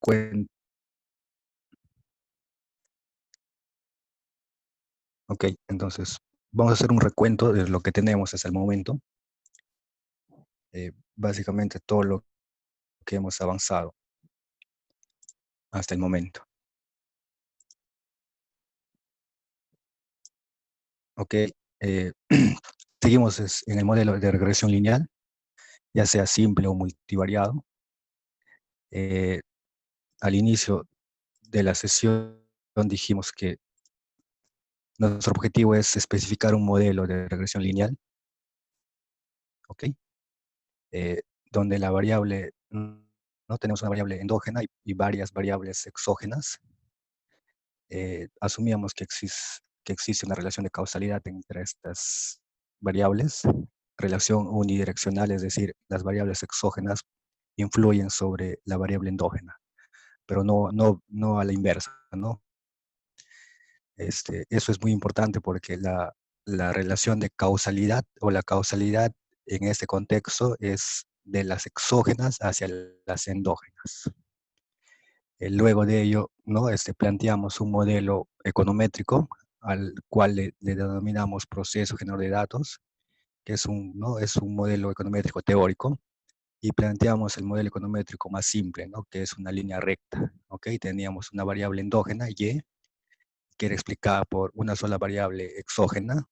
recuento. Ok, entonces vamos a hacer un recuento de lo que tenemos hasta el momento. Básicamente todo lo que hemos avanzado hasta el momento. Ok, seguimos en el modelo de regresión lineal, ya sea simple o multivariado. Al inicio de la sesión dijimos que nuestro objetivo es especificar un modelo de regresión lineal, ¿ok? Donde la variable, no tenemos una variable endógena y varias variables exógenas. Asumíamos que existe una relación de causalidad entre estas variables, relación unidireccional, es decir, las variables exógenas influyen sobre la variable endógena, pero no a la inversa, ¿no? Eso es muy importante porque la relación de causalidad o la causalidad en este contexto es de las exógenas hacia las endógenas. Luego de ello, ¿no? Planteamos un modelo econométrico al cual le denominamos proceso generador de datos, que ¿no? es un modelo econométrico teórico, y planteamos el modelo econométrico más simple, ¿no? Que es una línea recta. ¿Okay? Teníamos una variable endógena, Y, que era explicada por una sola variable exógena.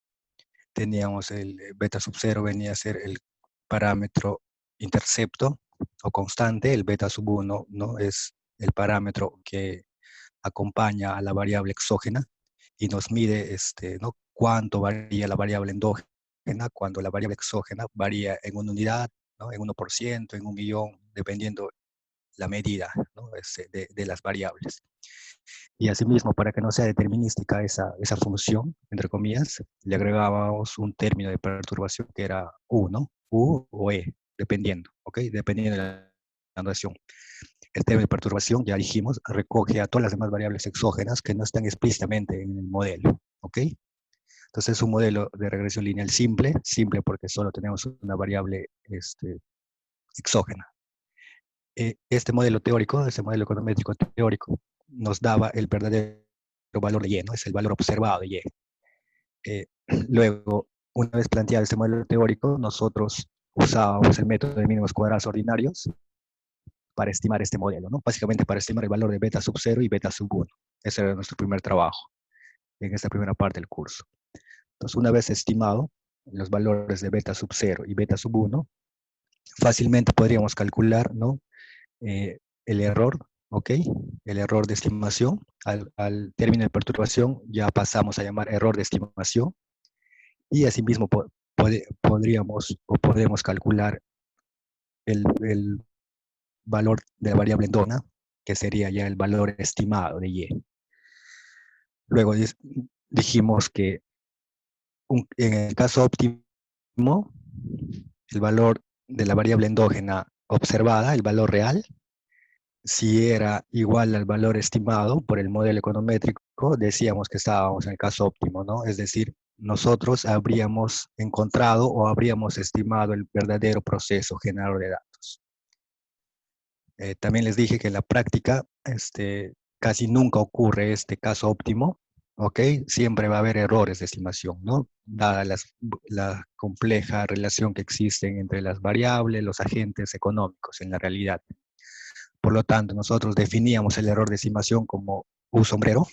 Teníamos el beta sub 0, venía a ser el parámetro intercepto o constante, el beta sub 1, ¿no? Es el parámetro que acompaña a la variable exógena y nos mide ¿no? Cuánto varía la variable endógena cuando la variable exógena varía en una unidad, ¿no? En 1%, en 1.000.000, dependiendo la medida, ¿no? de las variables. Y asimismo, para que no sea determinística esa función, entre comillas, le agregábamos un término de perturbación que era U, ¿no? U o E, dependiendo, ¿ok? Dependiendo de la notación. El término de perturbación, ya dijimos, recoge a todas las demás variables exógenas que no están explícitamente en el modelo, ¿ok? Entonces es un modelo de regresión lineal simple porque solo tenemos una variable exógena. Este modelo teórico, este modelo econométrico teórico, nos daba el verdadero valor de Y, ¿no? Es el valor observado de Y. Luego, una vez planteado este modelo teórico, nosotros usábamos el método de mínimos cuadrados ordinarios para estimar este modelo, ¿no? Básicamente para estimar el valor de beta sub 0 y beta sub 1. Ese era nuestro primer trabajo en esta primera parte del curso. Entonces, una vez estimado los valores de beta sub 0 y beta sub 1, fácilmente podríamos calcular, ¿no? El error, ¿ok? El error de estimación. Al término de perturbación ya pasamos a llamar error de estimación y asimismo podríamos o podemos calcular el valor de la variable endógena, que sería ya el valor estimado de Y. Luego dijimos que en el caso óptimo, el valor de la variable endógena observada, el valor real, si era igual al valor estimado por el modelo econométrico, decíamos que estábamos en el caso óptimo, ¿no? Es decir, nosotros habríamos encontrado o habríamos estimado el verdadero proceso generador de datos. También les dije que en la práctica casi nunca ocurre este caso óptimo, ¿ok? Siempre va a haber errores de estimación, ¿no? Dada la compleja relación que existe entre las variables, los agentes económicos en la realidad. Por lo tanto, nosotros definíamos el error de estimación como un sombrero,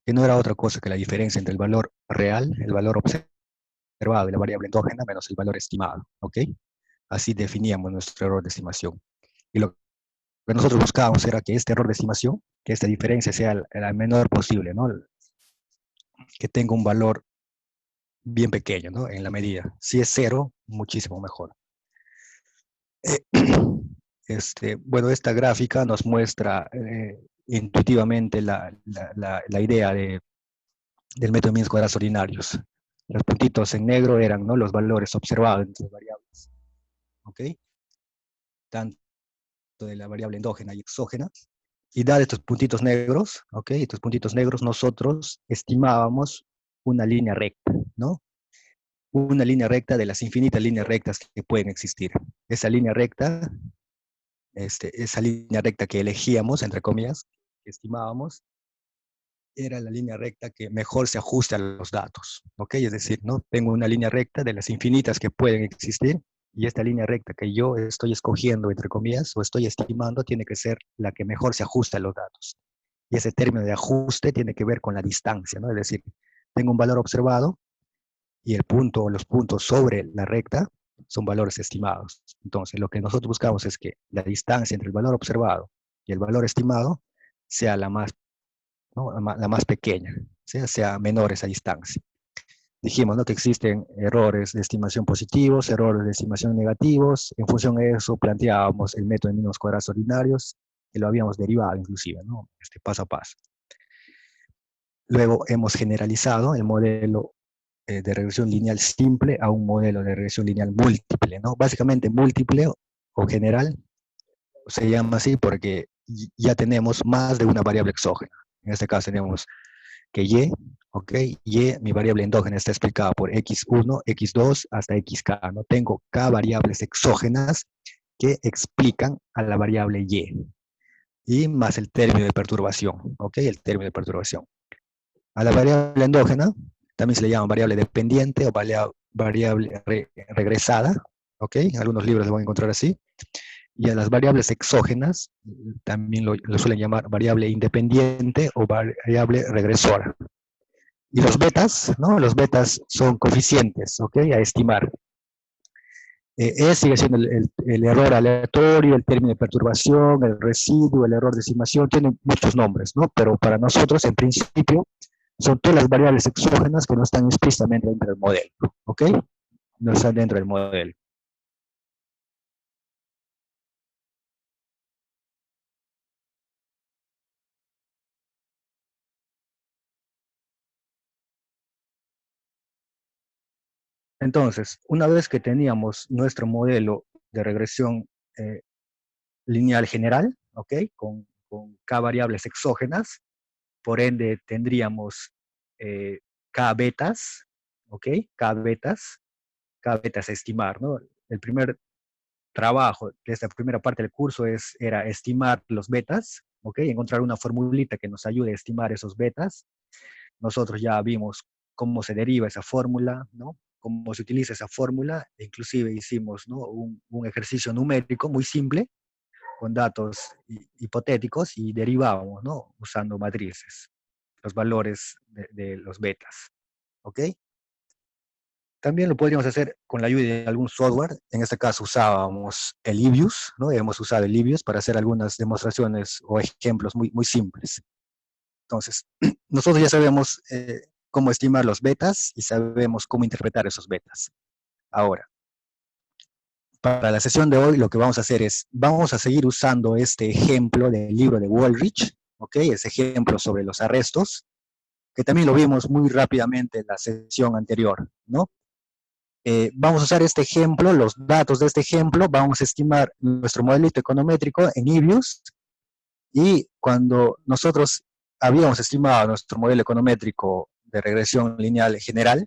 que no era otra cosa que la diferencia entre el valor real, el valor observado de la variable endógena menos el valor estimado, ¿ok? Así definíamos nuestro error de estimación. Y lo que nosotros buscábamos era que este error de estimación, que esta diferencia sea la menor posible, ¿no? Que tenga un valor bien pequeño, ¿no? En la medida. Si es cero, muchísimo mejor. Bueno, esta gráfica nos muestra intuitivamente la idea del método de mínimos cuadrados ordinarios. Los puntitos en negro eran, ¿no? Los valores observados entre las variables, ¿ok? Tanto de la variable endógena y exógena. Y dado estos puntitos negros, ¿ok? Estos puntitos negros, nosotros estimábamos una línea recta, ¿no? Una línea recta de las infinitas líneas rectas que pueden existir. Esa línea recta esa línea recta que elegíamos, entre comillas, que estimábamos, era la línea recta que mejor se ajusta a los datos, ¿ok? Es decir, ¿no? Tengo una línea recta de las infinitas que pueden existir, y esta línea recta que yo estoy escogiendo, entre comillas, o estoy estimando, tiene que ser la que mejor se ajusta a los datos. Y ese término de ajuste tiene que ver con la distancia, ¿no? Es decir, tengo un valor observado y el punto o los puntos sobre la recta son valores estimados. Entonces, lo que nosotros buscamos es que la distancia entre el valor observado y el valor estimado sea la más, ¿no? La más pequeña, sea menor esa distancia. Dijimos, ¿no?, que existen errores de estimación positivos, errores de estimación negativos. En función de eso planteábamos el método de mínimos cuadrados ordinarios, que lo habíamos derivado inclusive, ¿no? Paso a paso. Luego hemos generalizado el modelo de regresión lineal simple a un modelo de regresión lineal múltiple, ¿no? Básicamente múltiple o general se llama así porque ya tenemos más de una variable exógena. En este caso tenemos que y, ¿ok? Y, mi variable endógena, está explicada por x1, x2 hasta xk, ¿no? Tengo k variables exógenas que explican a la variable y más el término de perturbación, ¿ok? El término de perturbación. A la variable endógena también se le llama variable dependiente o variable regresada, ¿ok? En algunos libros lo van a encontrar así. Y a las variables exógenas también lo suelen llamar variable independiente o variable regresora. Y los betas, ¿no? Los betas son coeficientes, ¿ok? A estimar. Sigue siendo el error aleatorio, el término de perturbación, el residuo, el error de estimación, tienen muchos nombres, ¿no? Pero para nosotros, en principio, son todas las variables exógenas que no están explícitamente dentro del modelo, ¿ok? No están dentro del modelo. Entonces, una vez que teníamos nuestro modelo de regresión eh, lineal general, ¿ok? Con K variables exógenas, por ende tendríamos K betas, ¿ok? K betas, K betas a estimar, ¿no? El primer trabajo de esta primera parte del curso era estimar los betas, ¿ok? Encontrar una formulita que nos ayude a estimar esos betas. Nosotros ya vimos cómo se deriva esa fórmula, ¿no? Cómo se utiliza esa fórmula, e inclusive hicimos, ¿no?, un ejercicio numérico muy simple, con datos hipotéticos, y derivamos, ¿no?, usando matrices, los valores de los betas, ¿ok? También lo podríamos hacer con la ayuda de algún software. En este caso usábamos el Livius, ¿no? Hemos usado el Livius para hacer algunas demostraciones o ejemplos muy, muy simples. Entonces, nosotros ya sabemos cómo estimar los betas y sabemos cómo interpretar esos betas. Ahora, para la sesión de hoy lo que vamos a hacer es, vamos a seguir usando este ejemplo del libro de Woolrich, ¿ok? Ese ejemplo sobre los arrestos, que también lo vimos muy rápidamente en la sesión anterior, ¿no? Vamos a usar este ejemplo, los datos de este ejemplo, vamos a estimar nuestro modelito econométrico en Livius, y cuando nosotros habíamos estimado nuestro modelo econométrico de regresión lineal general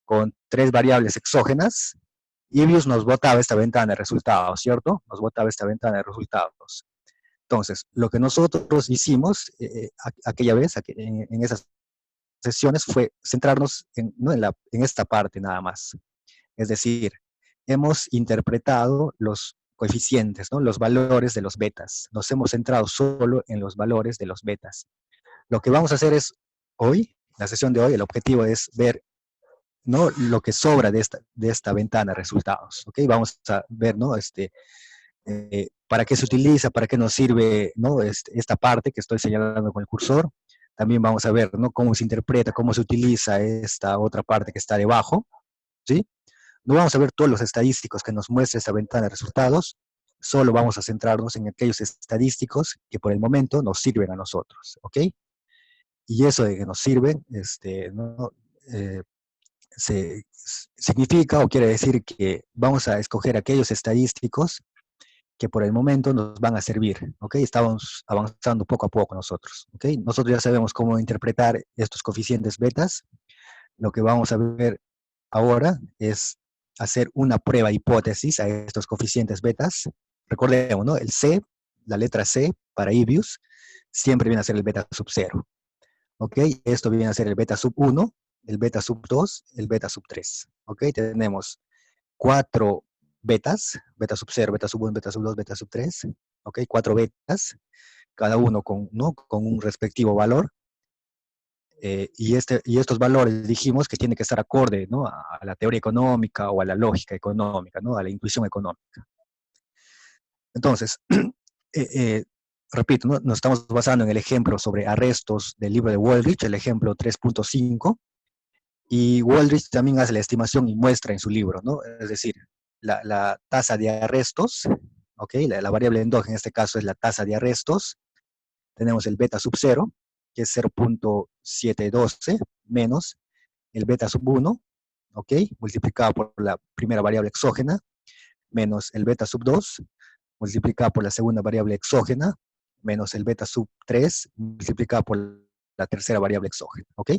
con 3 variables exógenas, Livius nos botaba esta ventana de resultados, ¿cierto? Nos botaba esta ventana de resultados. Entonces, lo que nosotros hicimos aquella vez, en esas sesiones, fue centrarnos no en esta parte nada más. Es decir, hemos interpretado los coeficientes, ¿no?, los valores de los betas. Nos hemos centrado solo en los valores de los betas. Lo que vamos a hacer es, hoy, la sesión de hoy, el objetivo es ver, ¿no?, lo que sobra de esta ventana de resultados. ¿Ok? Vamos a ver, ¿no?, para qué se utiliza, para qué nos sirve, ¿no?, esta parte que estoy señalando con el cursor. También vamos a ver, ¿no?, cómo se interpreta, cómo se utiliza esta otra parte que está debajo, ¿sí? No vamos a ver todos los estadísticos que nos muestra esta ventana de resultados, solo vamos a centrarnos en aquellos estadísticos que por el momento nos sirven a nosotros, ¿ok? Y eso de que nos sirven, ¿no?, eh, significa o quiere decir que vamos a escoger aquellos estadísticos que por el momento nos van a servir, ¿ok? Estamos avanzando poco a poco nosotros, ¿ok? Nosotros ya sabemos cómo interpretar estos coeficientes betas. Lo que vamos a ver ahora es hacer una prueba hipótesis a estos coeficientes betas, recordemos, ¿no? El C, la letra C para Ibius, siempre viene a ser el beta sub 0. ¿Ok? Esto viene a ser el beta sub 1, el beta sub 2, el beta sub 3. ¿Ok? Tenemos 4 betas, beta sub 0, beta sub 1, beta sub 2, beta sub 3. ¿Ok? 4 betas, cada uno con, ¿no? con un respectivo valor. Y estos valores dijimos que tienen que estar acorde, ¿no? a la teoría económica o a la lógica económica, ¿no? A la intuición económica. Entonces, eh, repito, ¿no? Nos estamos basando en el ejemplo sobre arrestos del libro de Waldrich, el ejemplo 3.5, y Waldrich también hace la estimación y muestra en su libro, ¿no? Es decir, la tasa de arrestos, ¿ok? La variable endógena en este caso es la tasa de arrestos. Tenemos el beta sub 0, que es 0.712, menos el beta sub 1, ¿ok? Multiplicado por la primera variable exógena, menos el beta sub 2, multiplicado por la segunda variable exógena, menos el beta sub 3, multiplicado por la tercera variable exógena, ¿ok?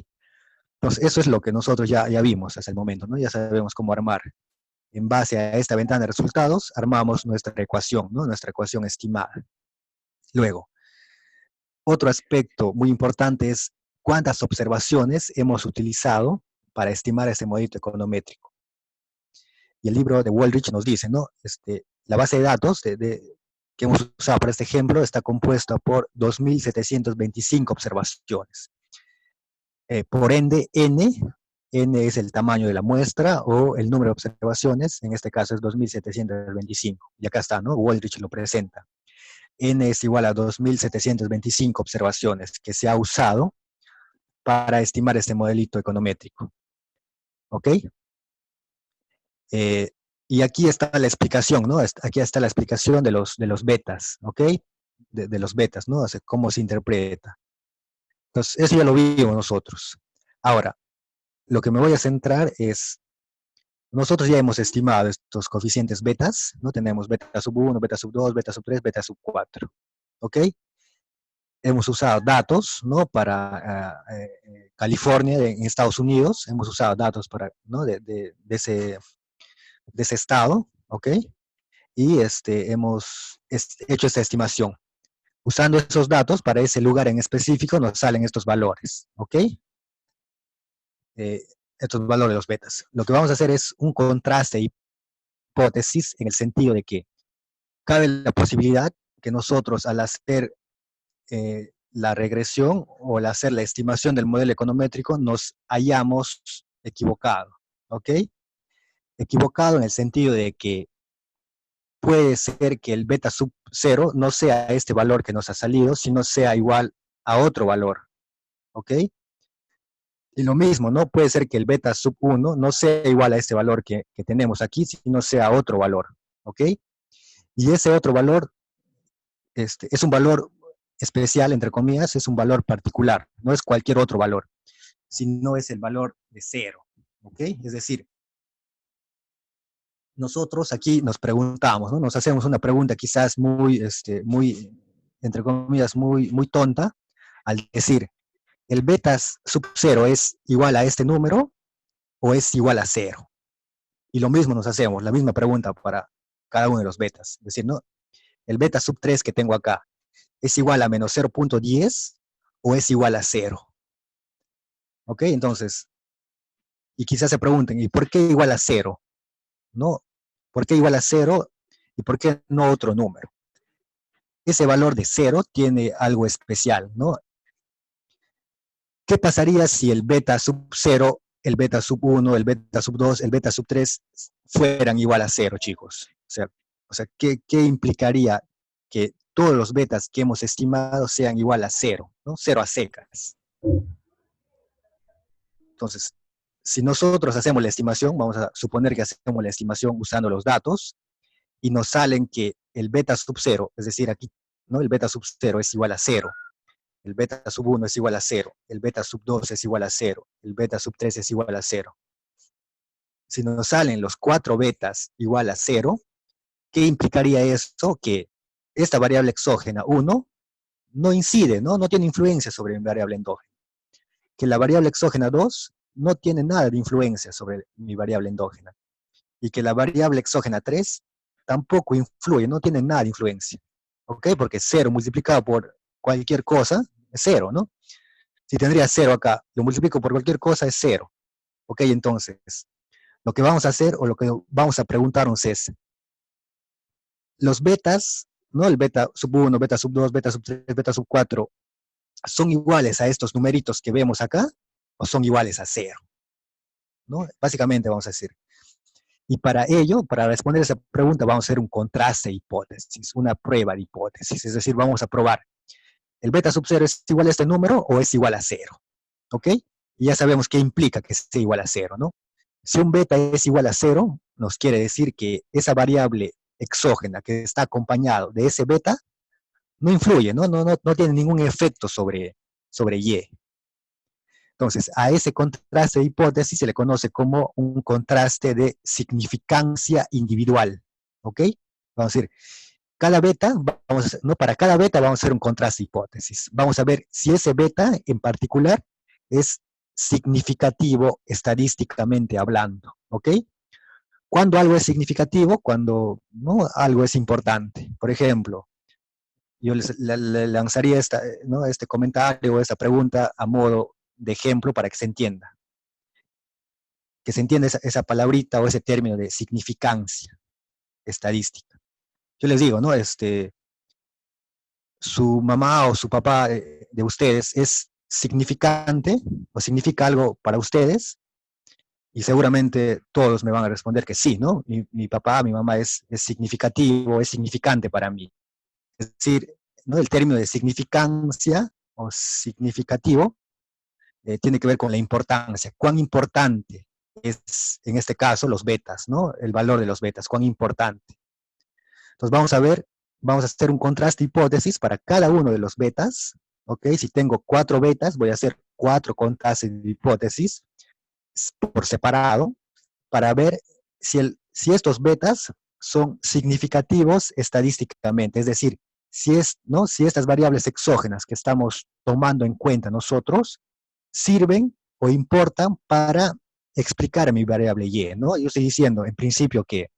Entonces, eso es lo que nosotros ya vimos hasta el momento, ¿no? Ya sabemos cómo armar. En base a esta ventana de resultados, armamos nuestra ecuación, ¿no? Nuestra ecuación estimada. Luego, otro aspecto muy importante es cuántas observaciones hemos utilizado para estimar ese modelito econométrico. Y el libro de Waldrich nos dice, ¿no? La base de datos que hemos usado para este ejemplo está compuesta por 2.725 observaciones. Por ende, n es el tamaño de la muestra o el número de observaciones, en este caso es 2.725. Y acá está, ¿no? Waldrich lo presenta. N es igual a 2.725 observaciones que se ha usado para estimar este modelito econométrico. ¿Ok? Y aquí está la explicación, ¿no? Aquí está la explicación de los betas, ¿ok? De los betas, ¿no? O sea, cómo se interpreta. Entonces, eso ya lo vimos nosotros. Ahora, lo que me voy a centrar es, nosotros ya hemos estimado estos coeficientes betas, ¿no? Tenemos beta sub 1, beta sub 2, beta sub 3, beta sub 4, ¿ok? Hemos usado datos, ¿no? Para California, en Estados Unidos, hemos usado datos para, ¿no? de ese estado, ¿ok? Y hemos hecho esta estimación. Usando esos datos, para ese lugar en específico nos salen estos valores, ¿ok? Estos valores de los betas. Lo que vamos a hacer es un contraste de hipótesis en el sentido de que cabe la posibilidad que nosotros al hacer la regresión o al hacer la estimación del modelo econométrico nos hayamos equivocado, ¿ok? Equivocado en el sentido de que puede ser que el beta sub 0 no sea este valor que nos ha salido, sino sea igual a otro valor, ¿ok? Y lo mismo, ¿no? Puede ser que el beta sub 1 no sea igual a este valor que tenemos aquí, sino sea otro valor, ¿ok? Y ese otro valor es un valor especial, entre comillas, es un valor particular, no es cualquier otro valor, sino es el valor de 0, ¿ok? Es decir, nosotros aquí nos preguntamos, ¿no? Nos hacemos una pregunta quizás muy entre comillas, muy tonta, al decir, ¿el beta sub 0 es igual a este número o es igual a 0? Y lo mismo nos hacemos, la misma pregunta para cada uno de los betas. Es decir, ¿no? El beta sub 3 que tengo acá, ¿es igual a menos 0.10 o es igual a 0? ¿Ok? Entonces, y quizás se pregunten, ¿y por qué igual a 0? ¿No? ¿Por qué igual a 0 y por qué no otro número? Ese valor de 0 tiene algo especial, ¿no? ¿Qué pasaría si el beta sub 0, el beta sub 1, el beta sub 2, el beta sub 3 fueran igual a 0, chicos? O sea ¿qué implicaría que todos los betas que hemos estimado sean igual a 0, ¿no? 0 a secas. Entonces, si nosotros hacemos la estimación, vamos a suponer que hacemos la estimación usando los datos, y nos salen que el beta sub 0, es decir, aquí, ¿no? El beta sub 0 es igual a 0, el beta sub 1 es igual a 0, el beta sub 2 es igual a 0, el beta sub 3 es igual a 0. Si nos salen los 4 betas igual a 0, ¿qué implicaría esto? Que esta variable exógena 1 no incide, ¿no? No tiene influencia sobre mi variable endógena. Que la variable exógena 2 no tiene nada de influencia sobre mi variable endógena. Y que la variable exógena 3 tampoco influye, no tiene nada de influencia, ¿ok? Porque 0 multiplicado por cualquier cosa es 0, ¿no? Si tendría 0 acá, lo multiplico por cualquier cosa es 0, ¿ok? Entonces, lo que vamos a hacer o lo que vamos a preguntarnos es, los betas, ¿no? El beta sub 1, beta sub 2, beta sub 3, beta sub 4, ¿son iguales a estos numeritos que vemos acá o son iguales a 0? ¿No? Básicamente vamos a decir. Y para ello, para responder esa pregunta, vamos a hacer un contraste de hipótesis, una prueba de hipótesis. Es decir, vamos a probar, ¿el beta sub 0 es igual a este número o es igual a 0? ¿Ok? Y ya sabemos qué implica que sea igual a 0, ¿no? Si un beta es igual a 0, nos quiere decir que esa variable exógena que está acompañado de ese beta no influye, no tiene ningún efecto sobre Y. Entonces, a ese contraste de hipótesis se le conoce como un contraste de significancia individual. ¿Ok? Vamos a decir, cada beta, ¿no? Para cada beta vamos a hacer un contraste de hipótesis. Vamos a ver si ese beta en particular es significativo estadísticamente hablando. ¿Ok? Cuando algo es significativo, cuando, ¿no?, algo es importante. Por ejemplo, yo le lanzaría ¿no?, este comentario o esta pregunta a modo de ejemplo para que se entienda. Que se entienda esa palabrita o ese término de significancia estadística. Yo les digo, ¿no? Su mamá o su papá de ustedes es significante o significa algo para ustedes, y seguramente todos me van a responder que sí, ¿no? Mi papá, mi mamá es significativo, es significante para mí. Es decir, ¿no?, el término de significancia o significativo tiene que ver con la importancia. ¿Cuán importante es, en este caso, los betas, ¿no? El valor de los betas, cuán importante. Entonces vamos a ver, vamos a hacer un contraste hipótesis para cada uno de los betas, ¿ok? Si tengo 4 betas, voy a hacer 4 contrastes de hipótesis por separado para ver si estos betas son significativos estadísticamente, es decir, ¿no?, si estas variables exógenas que estamos tomando en cuenta nosotros sirven o importan para explicar a mi variable Y, ¿no? Yo estoy diciendo, en principio, que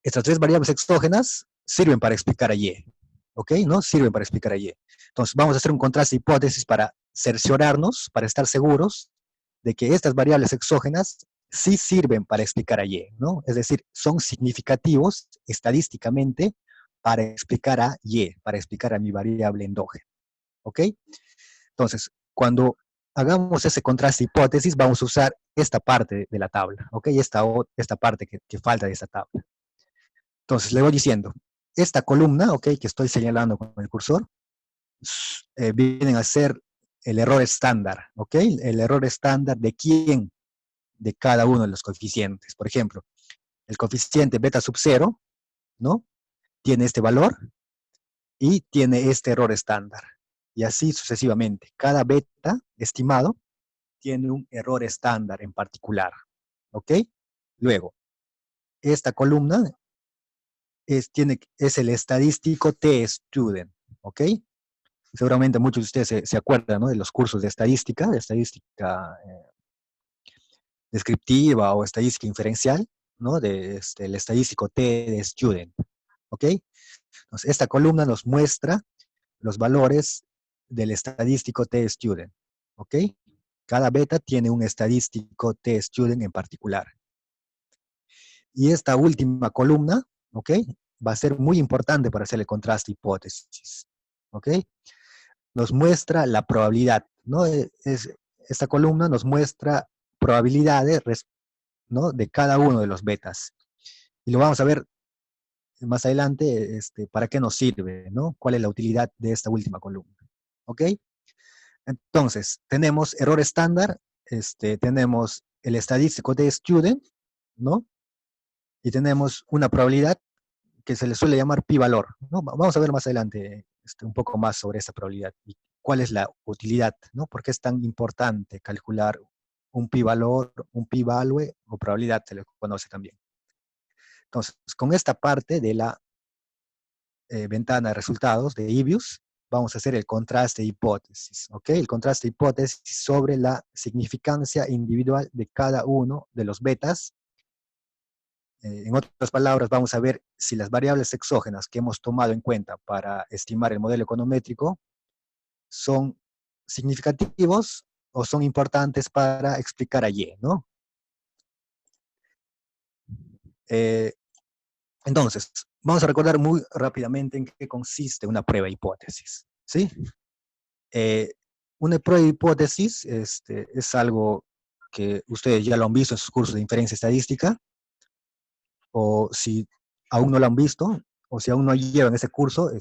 estas 3 variables exógenas sirven para explicar a Y, ¿ok? ¿No? Sirven para explicar a Y. Entonces, vamos a hacer un contraste de hipótesis para cerciorarnos, para estar seguros de que estas variables exógenas sí sirven para explicar a Y, ¿no? Es decir, son significativos estadísticamente para explicar a Y, para explicar a mi variable endógena, ¿ok? Entonces, cuando hagamos ese contraste de hipótesis, vamos a usar esta parte de la tabla, ¿ok? Esta parte que falta de esta tabla. Entonces, le voy diciendo, esta columna, ¿ok?, que estoy señalando con el cursor, vienen a ser el error estándar, ¿ok? El error estándar de quién, de cada uno de los coeficientes. Por ejemplo, el coeficiente beta sub 0, ¿no?, tiene este valor y tiene este error estándar. Y así sucesivamente. Cada beta estimado tiene un error estándar en particular, ¿ok? Luego, esta columna es el estadístico t-student, ¿ok? Seguramente muchos de ustedes se acuerdan, ¿no?, de los cursos de estadística descriptiva o estadística inferencial, ¿no?, el estadístico t-student, ¿ok? Entonces, esta columna nos muestra los valores del estadístico t-student, ¿ok? Cada beta tiene un estadístico t-student en particular. Y esta última columna, ¿ok?, va a ser muy importante para hacer el contraste hipótesis, ¿ok? Nos muestra la probabilidad, ¿no? Esta columna nos muestra probabilidades, ¿no?, de cada uno de los betas. Y lo vamos a ver más adelante, para qué nos sirve, ¿no? ¿Cuál es la utilidad de esta última columna? ¿Ok? Entonces, tenemos error estándar, tenemos el estadístico de student, ¿no? Y tenemos una probabilidad que se le suele llamar pi-valor, ¿no? Vamos a ver más adelante un poco más sobre esta probabilidad y cuál es la utilidad, ¿no? ¿Por qué es tan importante calcular un pi-valor, un pi-value o probabilidad, se le conoce también? Entonces, con esta parte de la ventana de resultados de IBIUS, vamos a hacer el contraste de hipótesis, ¿ok? El contraste de hipótesis sobre la significancia individual de cada uno de los betas En otras palabras, vamos a ver si las variables exógenas que hemos tomado en cuenta para estimar el modelo econométrico son significativos o son importantes para explicar a Y, ¿no? Entonces, vamos a recordar muy rápidamente en qué consiste una prueba de hipótesis, ¿sí? Eh, una prueba de hipótesis es algo que ustedes ya lo han visto en sus cursos de inferencia estadística, o si aún no lo han visto, o si aún no llevan ese curso,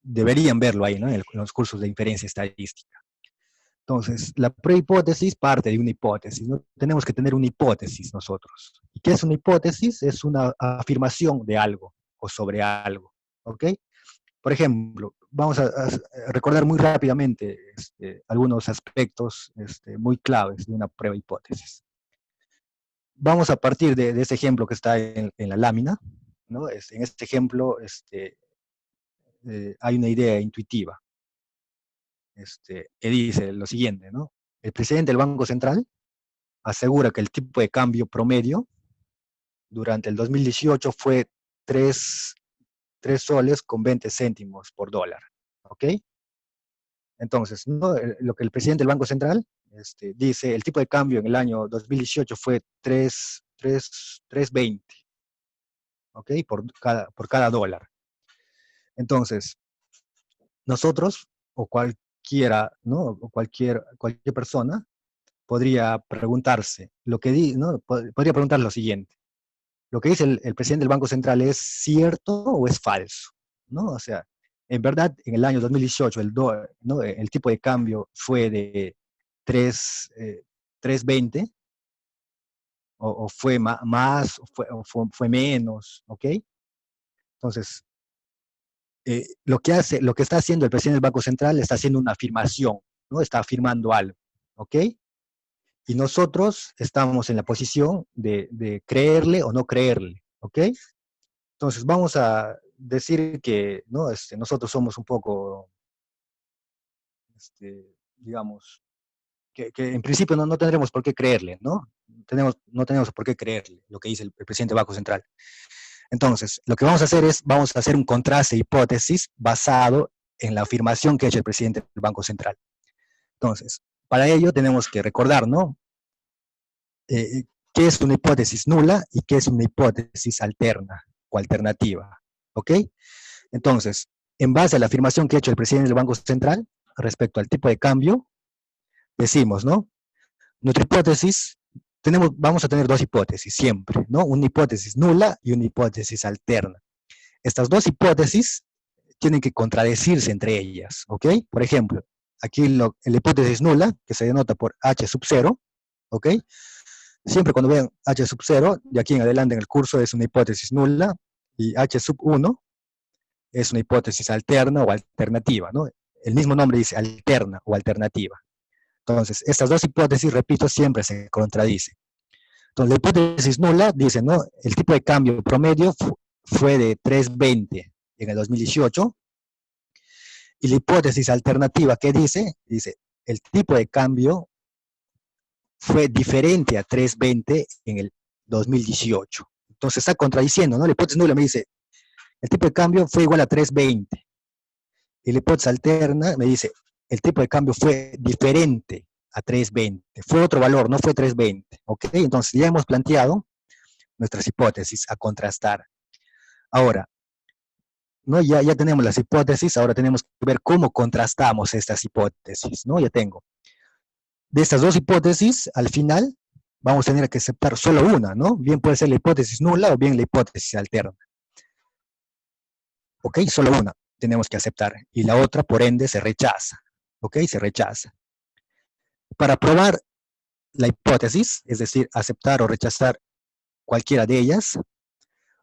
deberían verlo ahí, ¿no? En los cursos de inferencia estadística. Entonces, la prehipótesis parte de una hipótesis, ¿no? Tenemos que tener una hipótesis nosotros. ¿Y qué es una hipótesis? Es una afirmación de algo o sobre algo, ¿ok? Por ejemplo, vamos a recordar muy rápidamente algunos aspectos muy claves de una prueba hipótesis. Vamos a partir de ese ejemplo que está en la lámina, ¿no? En este ejemplo hay una idea intuitiva que dice lo siguiente, ¿no? El presidente del Banco Central asegura que el tipo de cambio promedio durante el 2018 fue 3 soles con 20 céntimos por dólar, ¿ok? Entonces, ¿no? Lo que el presidente del Banco Central dice, el tipo de cambio en el año 2018 fue 3.20, ¿ok? Por cada dólar. Entonces, nosotros o cualquiera, ¿no? O cualquier persona podría preguntarse, ¿no? Podría preguntar lo siguiente: ¿lo que dice el presidente del Banco Central es cierto o es falso? ¿No? O sea, en verdad, en el año 2018 ¿no? El tipo de cambio fue de 3, 3.20, o fue más, o fue menos, ¿ok? Entonces, lo que está haciendo el presidente del Banco Central está haciendo una afirmación, ¿no? Está afirmando algo, ¿ok? Y nosotros estamos en la posición de creerle o no creerle, ¿ok? Entonces vamos a decir que, ¿no? Nosotros somos un poco, digamos, que en principio no tendremos por qué creerle, ¿no? No tenemos por qué creerle lo que dice el presidente del Banco Central. Entonces, lo que vamos a hacer es, vamos a hacer un contraste de hipótesis basado en la afirmación que ha hecho el presidente del Banco Central. Entonces, para ello tenemos que recordar, ¿no? ¿Qué es una hipótesis nula y qué es una hipótesis alterna o alternativa? ¿Ok? Entonces, en base a la afirmación que ha hecho el presidente del Banco Central respecto al tipo de cambio, decimos, ¿no? Nuestra hipótesis, vamos a tener dos hipótesis siempre, ¿no? Una hipótesis nula y una hipótesis alterna. Estas dos hipótesis tienen que contradecirse entre ellas, ¿ok? Por ejemplo, aquí la hipótesis nula, que se denota por H sub 0, ¿ok? Siempre cuando vean H sub 0, de aquí en adelante en el curso es una hipótesis nula, y H sub 1 es una hipótesis alterna o alternativa, ¿no? El mismo nombre dice alterna o alternativa. Entonces, estas dos hipótesis, repito, siempre se contradicen. Entonces, la hipótesis nula dice, ¿no? El tipo de cambio promedio fue de 3.20 en el 2018, y la hipótesis alternativa, ¿qué dice? Dice, el tipo de cambio fue diferente a 3.20 en el 2018. Entonces está contradiciendo, ¿no? La hipótesis nula me dice, el tipo de cambio fue igual a 3.20. Y la hipótesis alterna me dice, el tipo de cambio fue diferente a 3.20. Fue otro valor, no fue 3.20. ¿Ok? Entonces ya hemos planteado nuestras hipótesis a contrastar. Ahora, ¿no? Ya tenemos las hipótesis, ahora tenemos que ver cómo contrastamos estas hipótesis, ¿no? Ya tengo. De estas dos hipótesis, al final, vamos a tener que aceptar solo una, ¿no? Bien puede ser la hipótesis nula o bien la hipótesis alterna. ¿Ok? Solo una tenemos que aceptar. Y la otra, por ende, se rechaza. ¿Ok? Se rechaza. Para probar la hipótesis, es decir, aceptar o rechazar cualquiera de ellas,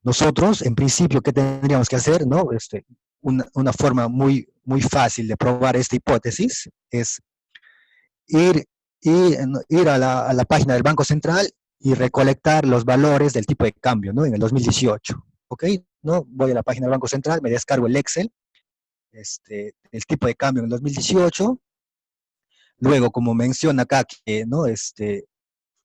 nosotros, en principio, ¿qué tendríamos que hacer? ¿No? Una forma muy, muy fácil de probar esta hipótesis es ir, ir a la página del Banco Central y recolectar los valores del tipo de cambio, ¿no? En el 2018, ¿ok? ¿No? Voy a la página del Banco Central, me descargo el Excel, el tipo de cambio en el 2018, luego, como menciona acá, que, ¿no?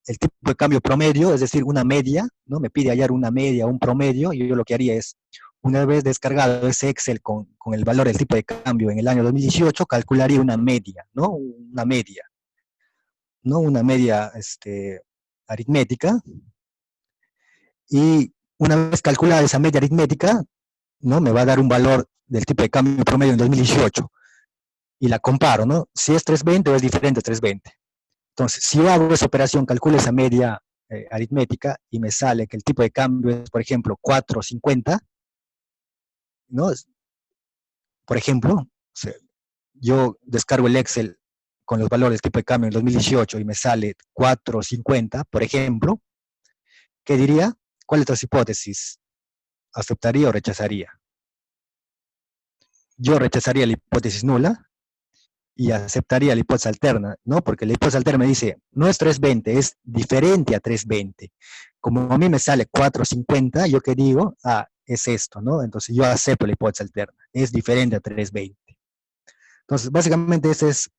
el tipo de cambio promedio, es decir, una media, ¿no? Me pide hallar una media, un promedio, y yo lo que haría es, una vez descargado ese Excel con el valor del tipo de cambio en el año 2018, calcularía una media, ¿no? Una media, ¿no? Una media aritmética, y una vez calculada esa media aritmética, ¿no? Me va a dar un valor del tipo de cambio promedio en 2018, y la comparo, ¿no? Si es 320 o es diferente a 320. Entonces, si yo hago esa operación, calculo esa media aritmética y me sale que el tipo de cambio es, por ejemplo, 4.50, ¿no? Por ejemplo, o sea, yo descargo el Excel con los valores del tipo de cambio en 2018 y me sale 4.50, por ejemplo, ¿qué diría? ¿Cuál es tu hipótesis? ¿Aceptaría o rechazaría? Yo rechazaría la hipótesis nula y aceptaría la hipótesis alterna, ¿no? Porque la hipótesis alterna me dice, no es 320, es diferente a 320. Como a mí me sale 450, yo que digo, es esto, ¿no? Entonces yo acepto la hipótesis alterna, es diferente a 320. Entonces, básicamente esa es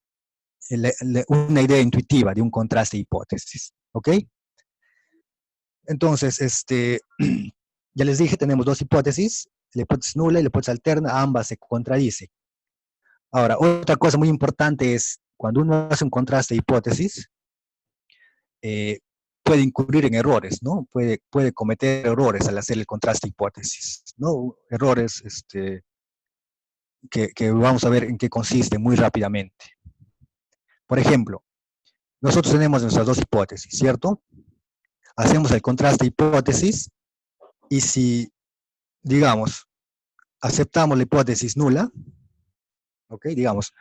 una idea intuitiva de un contraste de hipótesis, ¿ok? Entonces, ya les dije, tenemos dos hipótesis, la hipótesis nula y la hipótesis alterna, ambas se contradicen. Ahora, otra cosa muy importante es, cuando uno hace un contraste de hipótesis, eh, puede incurrir en errores, ¿no? Puede cometer errores al hacer el contraste de hipótesis, ¿no? Errores que vamos a ver en qué consiste muy rápidamente. Por ejemplo, nosotros tenemos nuestras dos hipótesis, ¿cierto? Hacemos el contraste de hipótesis y si, digamos, aceptamos la hipótesis nula, ¿ok? Digamos,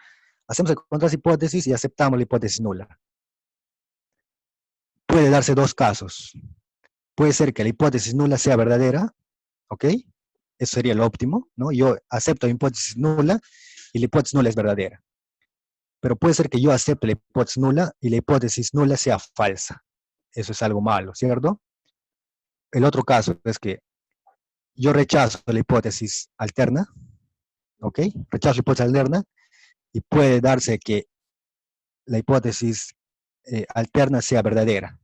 hacemos el contraste de hipótesis y aceptamos la hipótesis nula. Puede darse dos casos. Puede ser que la hipótesis nula sea verdadera, ¿ok? Eso sería lo óptimo, ¿no? Yo acepto la hipótesis nula y la hipótesis nula es verdadera. Pero puede ser que yo acepte la hipótesis nula y la hipótesis nula sea falsa. Eso es algo malo, ¿cierto? El otro caso es que yo rechazo la hipótesis alterna, ¿ok? Rechazo la hipótesis alterna y puede darse que la hipótesis alterna sea verdadera.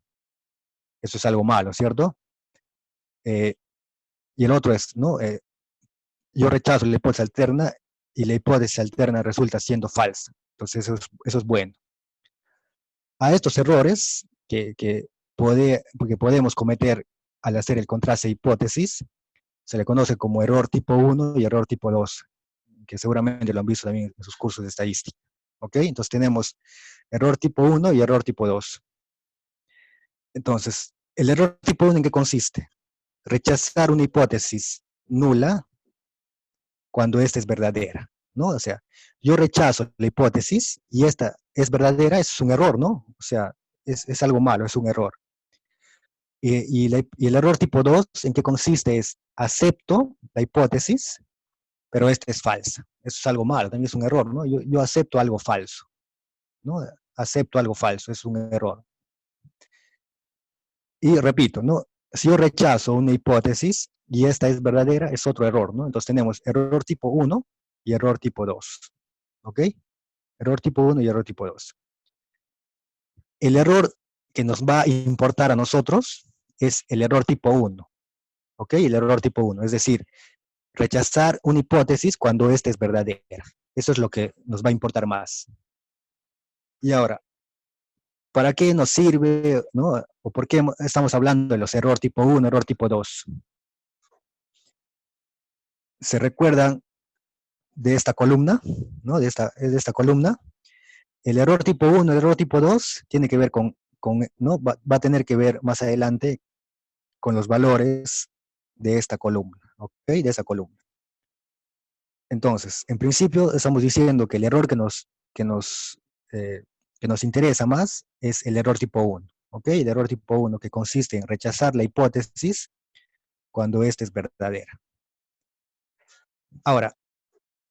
Eso es algo malo, ¿cierto? Eh, y el otro es, ¿no? Yo rechazo la hipótesis alterna y la hipótesis alterna resulta siendo falsa. Entonces eso es bueno. A estos errores que podemos cometer al hacer el contraste de hipótesis, se le conoce como error tipo 1 y error tipo 2, que seguramente lo han visto también en sus cursos de estadística. ¿Ok? Entonces tenemos error tipo 1 y error tipo 2. Entonces, ¿el error tipo 1 en qué consiste? Rechazar una hipótesis nula cuando esta es verdadera, ¿no? O sea, yo rechazo la hipótesis y esta es verdadera, eso es un error, ¿no? O sea, es algo malo, es un error. Y el error tipo 2, ¿en qué consiste? Es acepto la hipótesis, pero esta es falsa. Eso es algo malo, también es un error, ¿no? Yo acepto algo falso, ¿no? Acepto algo falso, es un error. Y repito, ¿no? Si yo rechazo una hipótesis y esta es verdadera, es otro error, ¿no? Entonces tenemos error tipo 1 y error tipo 2, ¿ok? Error tipo 1 y error tipo 2. El error que nos va a importar a nosotros es el error tipo 1, ¿ok? El error tipo 1, es decir, rechazar una hipótesis cuando esta es verdadera. Eso es lo que nos va a importar más. Y ahora, ¿para qué nos sirve, no? ¿O por qué estamos hablando de los error tipo 1, error tipo 2? ¿Se recuerdan de esta columna? ¿No? De esta columna. El error tipo 1, el error tipo 2 tiene que ver ¿no? Va a tener que ver más adelante con los valores de esta columna, ¿ok? De esa columna. Entonces, en principio estamos diciendo que el error eh, que nos interesa más es el error tipo 1, ¿ok? El error tipo 1 que consiste en rechazar la hipótesis cuando ésta es verdadera. Ahora,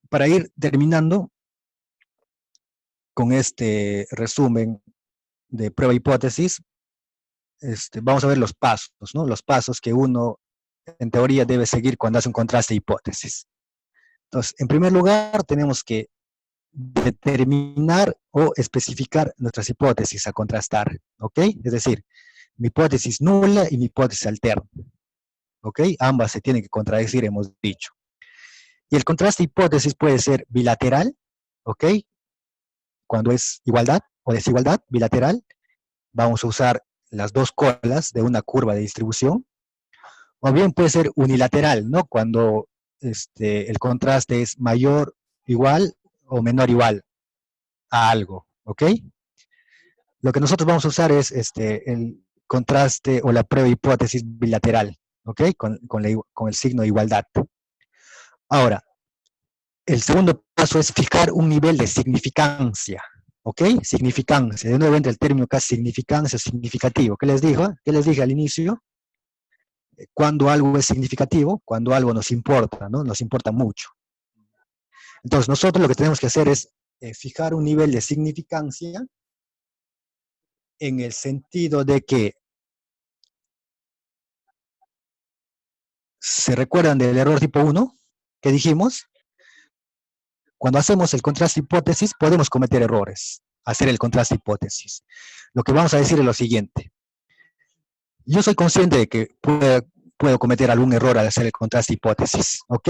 para ir terminando con este resumen de prueba hipótesis, vamos a ver los pasos, ¿no? Los pasos que uno, en teoría, debe seguir cuando hace un contraste de hipótesis. Entonces, en primer lugar, tenemos que determinar o especificar nuestras hipótesis a contrastar, ¿ok? Es decir, mi hipótesis nula y mi hipótesis alterna. ¿Ok? Ambas se tienen que contradecir, hemos dicho. Y el contraste de hipótesis puede ser bilateral, ¿ok? Cuando es igualdad o desigualdad, bilateral, vamos a usar las dos colas de una curva de distribución, o bien puede ser unilateral, ¿no? Cuando el contraste es mayor, igual o menor igual a algo, ¿ok? Lo que nosotros vamos a usar es el contraste o la prueba de hipótesis bilateral, ¿ok? Con el signo de igualdad. Ahora, el segundo paso es fijar un nivel de significancia, ¿ok? Significancia. De nuevo entra el término acá, significancia, significativo. ¿Qué les dijo? ¿Qué les dije al inicio? Cuando algo es significativo, cuando algo nos importa, ¿no? Nos importa mucho. Entonces, nosotros lo que tenemos que hacer es fijar un nivel de significancia en el sentido de que se recuerdan del error tipo 1 que dijimos, cuando hacemos el contraste hipótesis podemos cometer errores, hacer el contraste hipótesis. Lo que vamos a decir es lo siguiente. Yo soy consciente de que puedo cometer algún error al hacer el contraste hipótesis, ¿ok?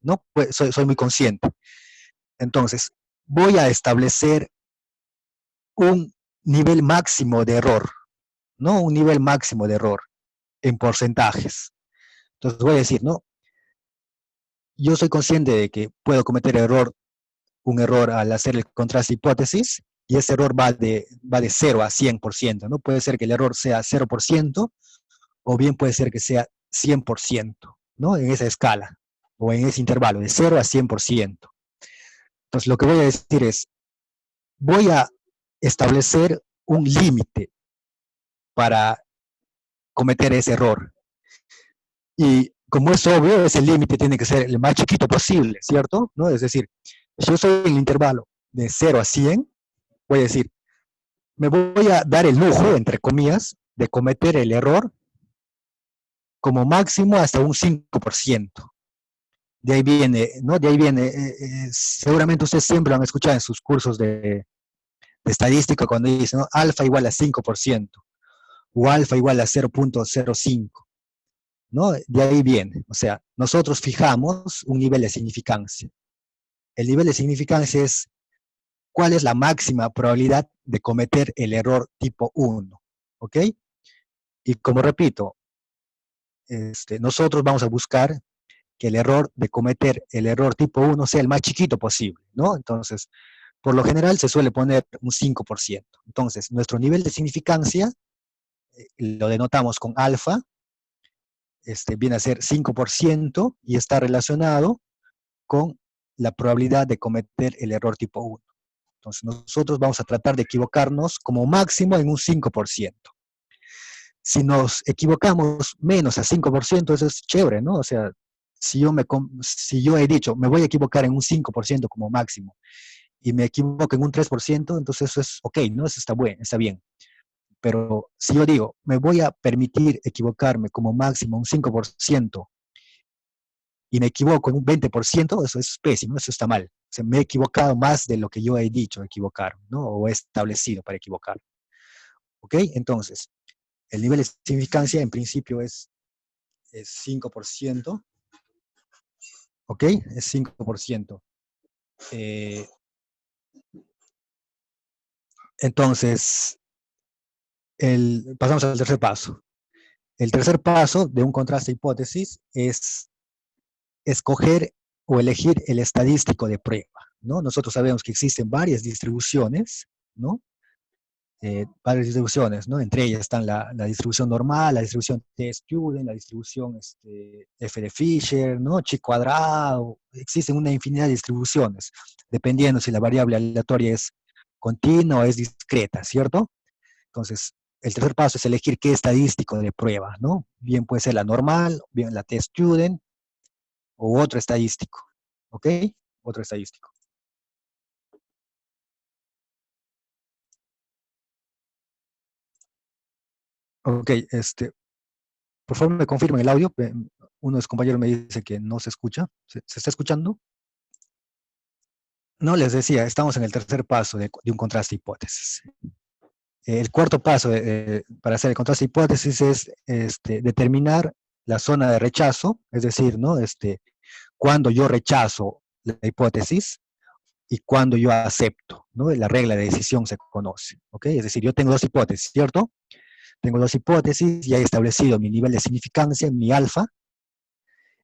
¿No? Soy muy consciente. Entonces, voy a establecer un nivel máximo de error, ¿no? Un nivel máximo de error en porcentajes. Entonces voy a decir, ¿no? Yo soy consciente de que puedo cometer un error al hacer el contraste hipótesis, y ese error va de 0 a 100%, ¿no? Puede ser que el error sea 0%, o bien puede ser que sea 100%, ¿no? En esa escala, o en ese intervalo, de 0 a 100%. Entonces lo que voy a decir es, voy a establecer un límite para cometer ese error. Y como es obvio, ese límite tiene que ser el más chiquito posible, ¿cierto? ¿No? Es decir, si yo soy en el intervalo de 0 a 100, voy a decir, me voy a dar el lujo, entre comillas, de cometer el error como máximo hasta un 5%. De ahí viene, ¿no? De ahí viene, seguramente ustedes siempre lo han escuchado en sus cursos de estadística cuando dicen, ¿no? Alfa igual a 5%, o alfa igual a 0.05, ¿no? De ahí viene, o sea, nosotros fijamos un nivel de significancia. El nivel de significancia es cuál es la máxima probabilidad de cometer el error tipo 1, ¿ok? Y como repito, nosotros vamos a buscar que el error de cometer el error tipo 1 sea el más chiquito posible, ¿no? Entonces, por lo general se suele poner un 5%. Entonces, nuestro nivel de significancia lo denotamos con alfa, viene a ser 5% y está relacionado con la probabilidad de cometer el error tipo 1. Entonces, nosotros vamos a tratar de equivocarnos como máximo en un 5%. Si nos equivocamos menos a 5%, eso es chévere, ¿no? O sea, si yo he dicho, me voy a equivocar en un 5% como máximo, y me equivoco en un 3%, entonces eso es ok, ¿no? Eso está bueno, está bien. Pero si yo digo, me voy a permitir equivocarme como máximo un 5%, y me equivoco en un 20%, eso es pésimo, eso está mal. O sea, me he equivocado más de lo que yo he dicho equivocar, ¿no? O he establecido para equivocar. ¿Ok? Entonces, el nivel de significancia en principio es 5%, ¿ok? Es 5%. Eh, entonces, pasamos al tercer paso. El tercer paso de un contraste hipótesis es escoger o elegir el estadístico de prueba, ¿no? Nosotros sabemos que existen varias distribuciones, ¿no? Varias distribuciones, ¿no? Entre ellas están la distribución normal, la distribución t-student, la distribución f de Fisher, ¿no? Chi cuadrado. Existen una infinidad de distribuciones, dependiendo si la variable aleatoria es continua o es discreta, ¿cierto? Entonces, el tercer paso es elegir qué estadístico de prueba, ¿no? Bien puede ser la normal, bien la t-student, o otro estadístico, ¿ok? Otro estadístico. Ok, por favor me confirmen el audio. Uno de los compañeros me dice que no se escucha. ¿Se está escuchando? No, les decía, estamos en el tercer paso de un contraste hipótesis. El cuarto paso para hacer el contraste de hipótesis es determinar la zona de rechazo, es decir, ¿no? Cuando yo rechazo la hipótesis y cuando yo acepto, ¿no? La regla de decisión se conoce, ¿ok? Es decir, yo tengo dos hipótesis, ¿cierto? Tengo dos hipótesis, ya he establecido mi nivel de significancia, mi alfa,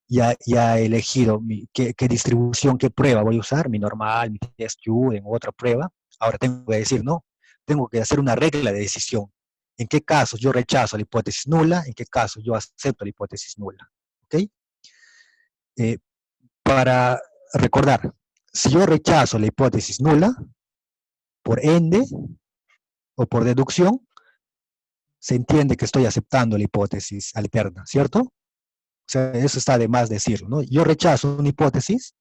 ya he elegido qué distribución, qué prueba voy a usar, mi normal, mi test en otra prueba. Ahora tengo que decir, no, tengo que hacer una regla de decisión. ¿En qué casos yo rechazo la hipótesis nula? ¿En qué casos yo acepto la hipótesis nula? ¿Ok? Eh, para recordar, si yo rechazo la hipótesis nula, por ende o por deducción, se entiende que estoy aceptando la hipótesis alterna, ¿cierto? O sea, eso está de más decirlo, ¿no? Yo rechazo una hipótesis,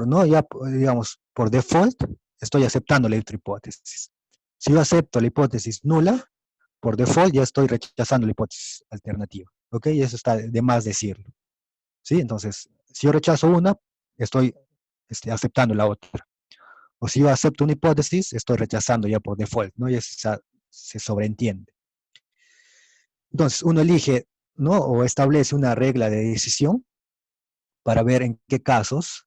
no, ya, digamos, por default, estoy aceptando la otra hipótesis. Si yo acepto la hipótesis nula, por default ya estoy rechazando la hipótesis alternativa, ¿ok? Y eso está de más decirlo, ¿sí? Entonces, si yo rechazo una, estoy aceptando la otra. O si yo acepto una hipótesis, estoy rechazando ya por default, ¿no? Y eso se sobreentiende. Entonces, uno elige, ¿no? O establece una regla de decisión para ver en qué casos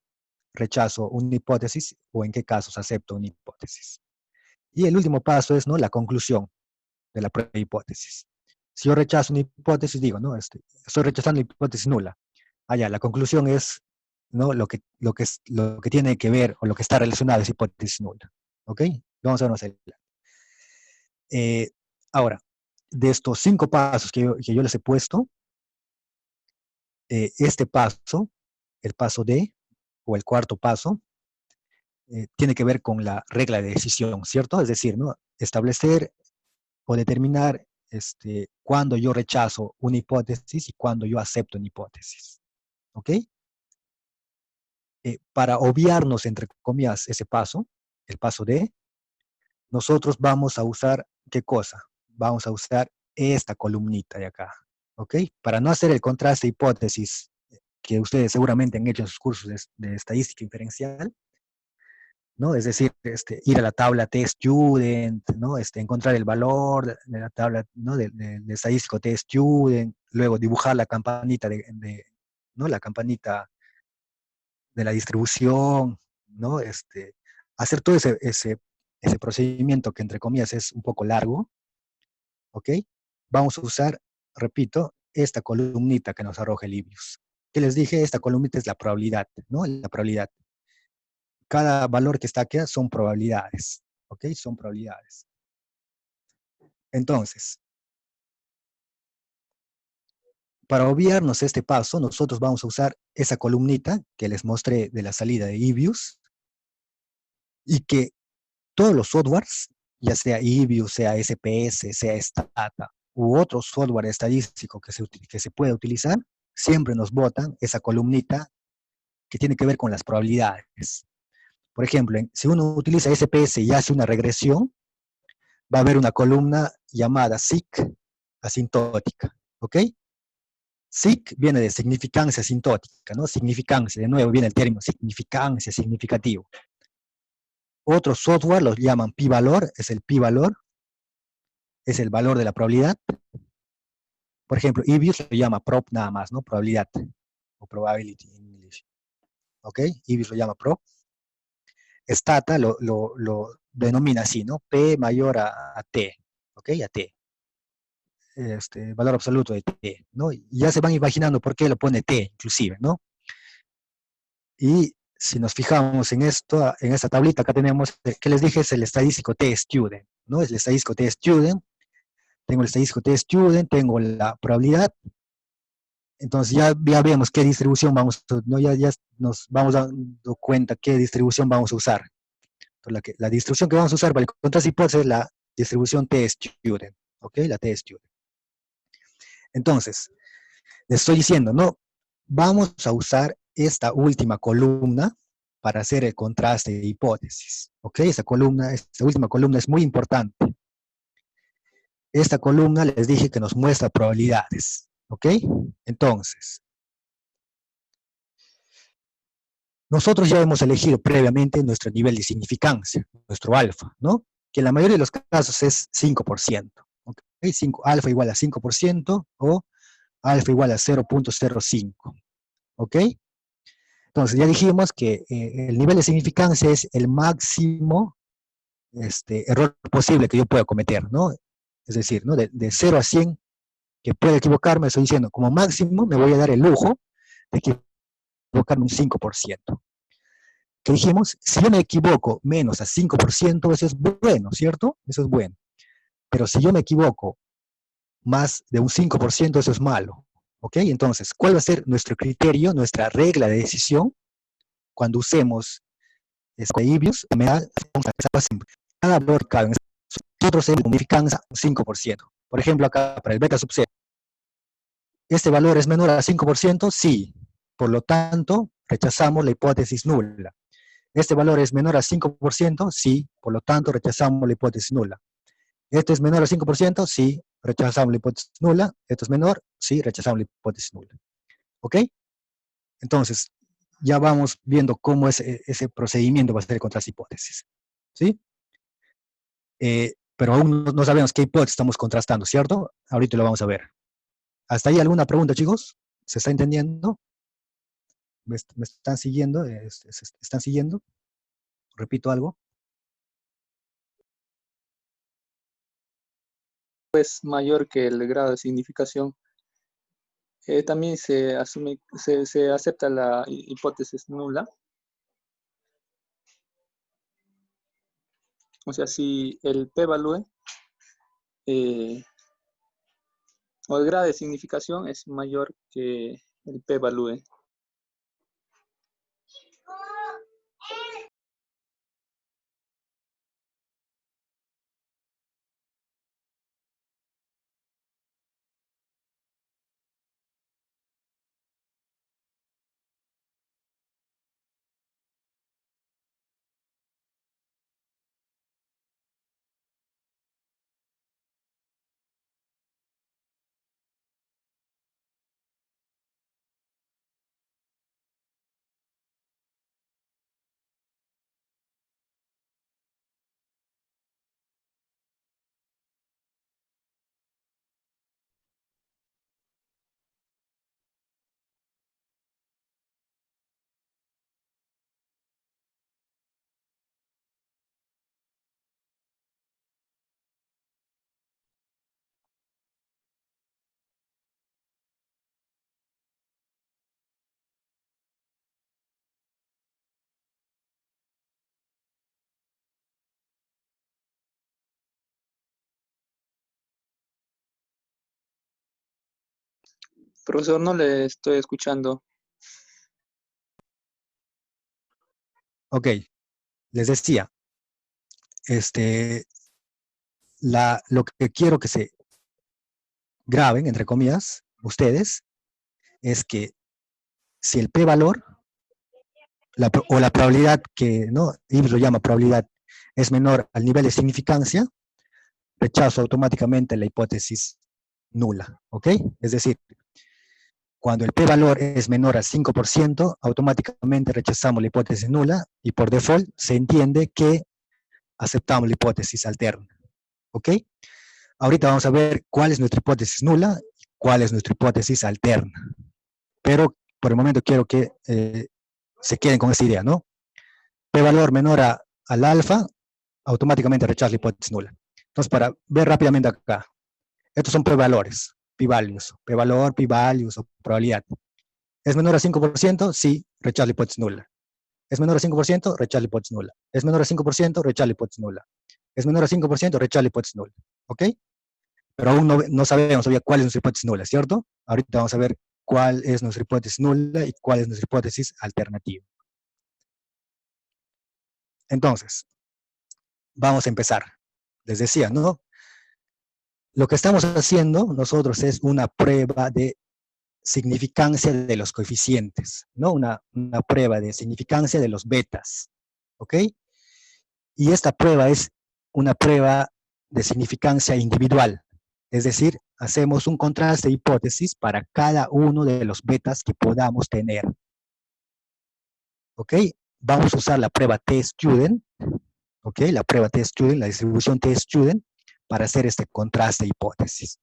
rechazo una hipótesis o en qué casos acepto una hipótesis. Y el último paso es, ¿no? La conclusión de la prueba de hipótesis. Si yo rechazo una hipótesis, digo, ¿no? Estoy rechazando la hipótesis nula. Allá, la conclusión es, ¿no? Lo que tiene que ver o lo que está relacionado a esa hipótesis nula. ¿Ok? Vamos a ver más adelante. Ahora, de estos 5 pasos que yo les he puesto, este paso, el paso D, o el cuarto paso, tiene que ver con la regla de decisión, ¿cierto? Es decir, ¿no? Establecer o determinar cuándo yo rechazo una hipótesis y cuándo yo acepto una hipótesis. ¿Ok? Para obviarnos, entre comillas, ese paso, el paso D, nosotros vamos a usar, ¿qué cosa? Vamos a usar esta columnita de acá. ¿Ok? Para no hacer el contraste de hipótesis que ustedes seguramente han hecho en sus cursos de estadística inferencial, ¿no? Es decir, ir a la tabla test-student, ¿no? Encontrar el valor de la tabla, ¿no? de estadístico test-student, luego dibujar la campanita ¿no? La campanita de la distribución, ¿no? Hacer todo ese procedimiento que entre comillas es un poco largo, ¿ok? Vamos a usar, repito, esta columnita que nos arroja el Libius. ¿Qué les dije? Esta columnita es la probabilidad, ¿no? La probabilidad. Cada valor que está aquí son probabilidades, ¿ok? Son probabilidades. Entonces, para obviarnos este paso, nosotros vamos a usar esa columnita que les mostré de la salida de Ibius y que todos los softwares, ya sea Ibius, sea SPS, sea Stata u otro software estadístico que se pueda utilizar, siempre nos botan esa columnita que tiene que ver con las probabilidades. Por ejemplo, si uno utiliza SPS y hace una regresión, va a haber una columna llamada SIC asintótica, ¿ok? SIC viene de significancia asintótica, ¿no? Significancia, de nuevo viene el término significancia, significativo. Otros software los llaman pi-valor, es el pi-valor, es el valor de la probabilidad. Por ejemplo, Ibius lo llama prop nada más, ¿no? Probabilidad, o probability en inglés, ¿ok? Ibius lo llama prop. Stata lo denomina así, ¿no? P mayor a T, ¿ok? A T. Valor absoluto de T, ¿no? Y ya se van imaginando por qué lo pone T, inclusive, ¿no? Y si nos fijamos en esto, en esta tablita, acá tenemos, ¿qué les dije? Es el estadístico T-Student, ¿no? Es el estadístico T-Student. Tengo el estadístico T-Student, tengo la probabilidad. Entonces ya vemos qué distribución vamos a, ¿no? Ya nos vamos dando cuenta qué distribución vamos a usar. Entonces, la distribución que vamos a usar para el contraste hipótesis es la distribución T-Student, ¿ok? La T-Student. Entonces, les estoy diciendo, no, vamos a usar esta última columna para hacer el contraste de hipótesis. ¿Ok? Esta última columna es muy importante. Esta columna les dije que nos muestra probabilidades. ¿Ok? Entonces, nosotros ya hemos elegido previamente nuestro nivel de significancia, nuestro alfa, ¿no? que en la mayoría de los casos es 5%. ¿Ok? Alfa igual a 5% o alfa igual a 0.05. ¿Ok? Entonces ya dijimos que el nivel de significancia es el máximo error posible que yo pueda cometer, ¿no? Es decir, ¿no? De 0 a 100 que puede equivocarme, estoy diciendo, como máximo me voy a dar el lujo de equivocarme un 5%. ¿Qué dijimos? Si yo me equivoco menos a 5%, eso es bueno, ¿cierto? Eso es bueno. Pero si yo me equivoco más de un 5%, eso es malo. ¿Ok? Entonces, ¿cuál va a ser nuestro criterio, nuestra regla de decisión cuando usemos equilibrios? Cada valor que cabe, nosotros se modifican un 5%. Por ejemplo, acá para el beta sub 0, ¿este valor es menor a 5%? Sí. Por lo tanto, rechazamos la hipótesis nula. ¿Este valor es menor a 5%? Sí. Por lo tanto, rechazamos la hipótesis nula. ¿Esto es menor a 5%? Sí. Rechazamos la hipótesis nula. ¿Esto es menor? Sí. Rechazamos la hipótesis nula. ¿Ok? Entonces, ya vamos viendo cómo ese procedimiento va a ser contra las hipótesis. ¿Sí? Pero aún no sabemos qué hipótesis estamos contrastando, ¿cierto? Ahorita lo vamos a ver. ¿Hasta ahí alguna pregunta, chicos? ¿Se está entendiendo? ¿Me están siguiendo? ¿Están siguiendo? ¿Repito algo? Es mayor que el grado de significación. También se asume, se acepta la hipótesis nula. O sea, si el p-value o el grado de significación es mayor que el p-value. Profesor, no le estoy escuchando. Ok, les decía, lo que quiero que se graben, entre comillas, ustedes, es que si el p-valor, o la probabilidad que, ¿no? Ives lo llama probabilidad, es menor al nivel de significancia, rechazo automáticamente la hipótesis nula, ¿ok? Es decir, cuando el p-valor es menor a 5%, automáticamente rechazamos la hipótesis nula y por default se entiende que aceptamos la hipótesis alterna, ¿ok? Ahorita vamos a ver cuál es nuestra hipótesis nula y cuál es nuestra hipótesis alterna. Pero por el momento quiero que se queden con esta idea, ¿no? P-valor menor al alfa, automáticamente rechaza la hipótesis nula. Entonces, para ver rápidamente acá, estos son p-valores, p-values, p-valor, p-values o probabilidad. ¿Es menor a 5%? Sí, rechaza la hipótesis nula. ¿Es menor a 5%? Rechaza la hipótesis nula. ¿Es menor a 5%? Rechaza la hipótesis nula. ¿Es menor a 5%? Rechaza la hipótesis nula. ¿Ok? Pero aún no sabemos todavía cuál es nuestra hipótesis nula, ¿cierto? Ahorita vamos a ver cuál es nuestra hipótesis nula y cuál es nuestra hipótesis alternativa. Entonces, vamos a empezar. Les decía, ¿no? Lo que estamos haciendo nosotros es una prueba de significancia de los coeficientes, ¿no? Una prueba de significancia de los betas, ¿ok? Y esta prueba es una prueba de significancia individual, es decir, hacemos un contraste de hipótesis para cada uno de los betas que podamos tener, ¿ok? Vamos a usar la prueba t-student, ¿ok? La prueba T-Student, la distribución T-Student, para hacer este contraste de hipótesis.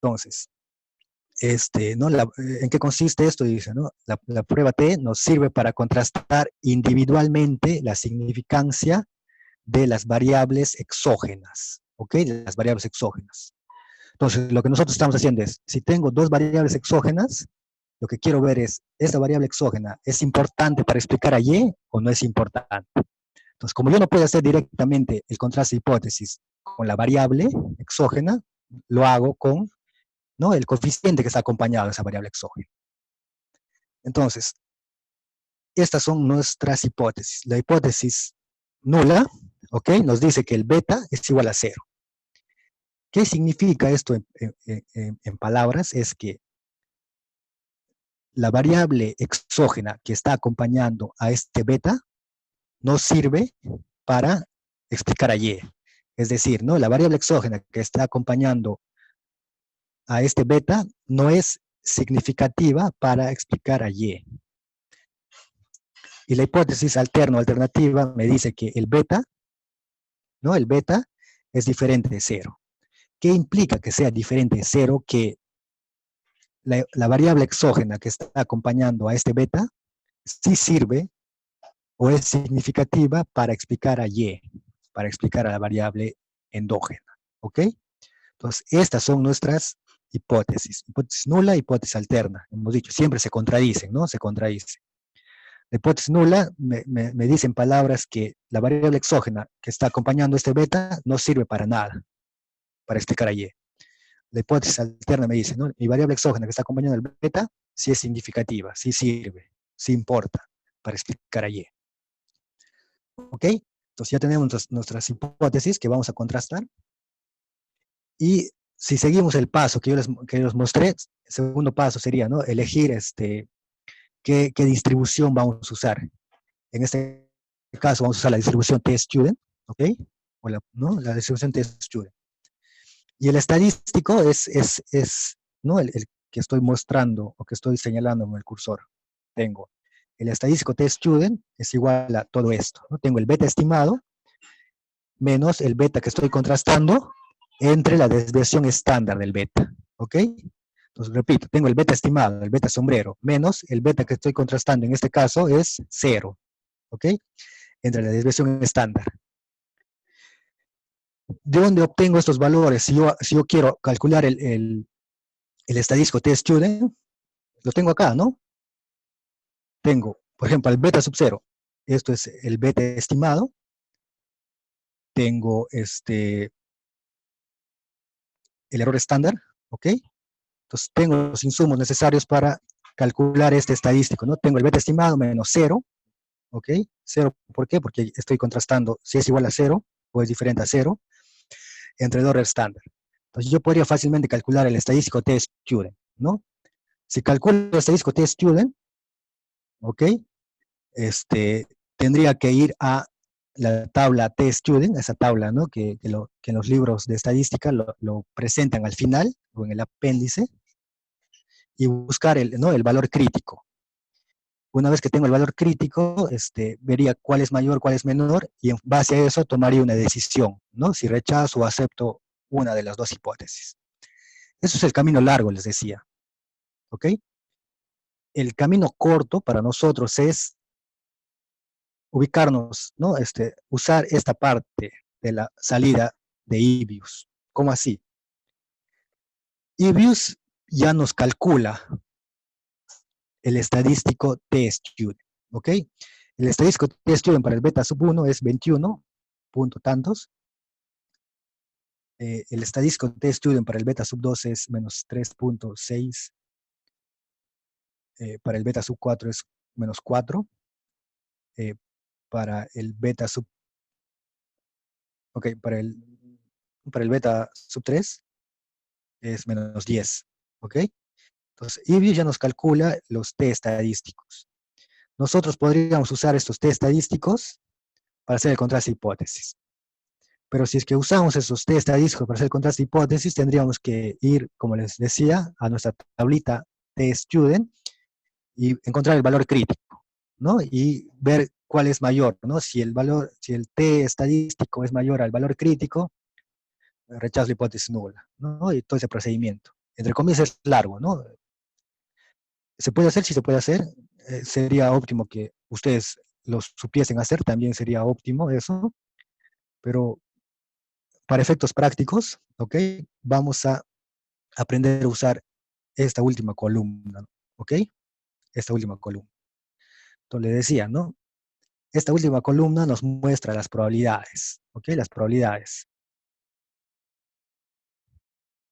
Entonces, ¿no? ¿En qué consiste esto? Dice, ¿no? La prueba T nos sirve para contrastar individualmente la significancia de las variables exógenas, ¿ok? De las variables exógenas. Entonces, lo que nosotros estamos haciendo es, si tengo dos variables exógenas, lo que quiero ver es, ¿esta variable exógena es importante para explicar a Y o no es importante? Entonces, como yo no puedo hacer directamente el contraste de hipótesis con la variable exógena, lo hago con, ¿no? El coeficiente que está acompañado de esa variable exógena. Entonces, estas son nuestras hipótesis. La hipótesis nula, ¿ok? Nos dice que el beta es igual a 0. ¿Qué significa esto en palabras? Es que la variable exógena que está acompañando a este beta no sirve para explicar a Y. Es decir, ¿no? La variable exógena que está acompañando a este beta no es significativa para explicar a Y. Y la hipótesis alterna o alternativa me dice que el beta, ¿no? El beta es diferente de 0. ¿Qué implica que sea diferente de 0? Que la variable exógena que está acompañando a este beta sí sirve o es significativa para explicar a Y, para explicar a la variable endógena. ¿Ok? Entonces, estas son nuestras hipótesis. Hipótesis nula, hipótesis alterna. Hemos dicho, siempre se contradicen, ¿no? Se contradicen. La hipótesis nula me dice en palabras que la variable exógena que está acompañando este beta no sirve para nada, para explicar a Y. La hipótesis alterna me dice, ¿no? Mi variable exógena que está acompañando el beta sí es significativa, sí sirve, sí importa para explicar a Y. ¿Ok? Entonces ya tenemos nuestras hipótesis que vamos a contrastar. Y si seguimos el paso que yo les mostré, el segundo paso sería, ¿no? Elegir qué distribución vamos a usar. En este caso vamos a usar la distribución T-Student, ¿ok? ¿no? La distribución T-Student. Y el estadístico ¿no? El que estoy mostrando o que estoy señalando en el cursor. Tengo el estadístico T-Student es igual a todo esto, ¿no? Tengo el beta estimado menos el beta que estoy contrastando entre la desviación estándar del beta, ¿ok? Entonces, repito, tengo el beta estimado, el beta sombrero, menos el beta que estoy contrastando, en este caso es 0, ¿ok? Entre la desviación estándar. ¿De dónde obtengo estos valores? Si yo quiero calcular el estadístico T-Student, lo tengo acá, ¿no? Tengo, por ejemplo, el beta sub 0. Esto es el beta estimado. Tengo el error estándar, ¿ok? Entonces tengo los insumos necesarios para calcular este estadístico, ¿no? Tengo el beta estimado menos 0, ¿ok? 0, ¿por qué? Porque estoy contrastando si es igual a 0 o es diferente a 0 entre el error estándar. Entonces yo podría fácilmente calcular el estadístico T-Student, ¿no? Si calculo el estadístico T-Student, ¿ok? Tendría que ir a la tabla T-Student, esa tabla, ¿no? Que en los libros de estadística lo presentan al final o en el apéndice, y buscar ¿no? el valor crítico. Una vez que tengo el valor crítico, vería cuál es mayor, cuál es menor, y en base a eso tomaría una decisión, ¿no? Si rechazo o acepto una de las dos hipótesis. Eso es el camino largo, les decía. ¿Ok? El camino corto para nosotros es ubicarnos, ¿no? Usar esta parte de la salida de Ibius. ¿Cómo así? Ibius ya nos calcula el estadístico T-Student, ¿ok? El estadístico T-Student para el beta sub 1 es 21 punto tantos. El estadístico T-Student para el beta sub 2 es menos 3.6. Para el beta sub 4 es menos 4. Para el beta sub... Ok, para el beta sub 3 es menos 10. ¿Ok? Entonces, Ibius ya nos calcula los T estadísticos. Nosotros podríamos usar estos T estadísticos para hacer el contraste de hipótesis. Pero si es que usamos esos T estadísticos para hacer el contraste de hipótesis, tendríamos que ir, como les decía, a nuestra tablita T-Student y encontrar el valor crítico, ¿no? Y ver cuál es mayor, ¿no? Si el valor, si el t estadístico es mayor al valor crítico, rechazo la hipótesis nula, ¿no? Y todo ese procedimiento. Entre comillas es largo, ¿no? ¿Se puede hacer? Sí se puede hacer. Sería óptimo que ustedes lo supiesen hacer, también sería óptimo eso, pero para efectos prácticos, ¿ok? Vamos a aprender a usar esta última columna, ¿ok? Esta última columna. Entonces le decía, ¿no? Esta última columna nos muestra las probabilidades, ¿ok? Las probabilidades.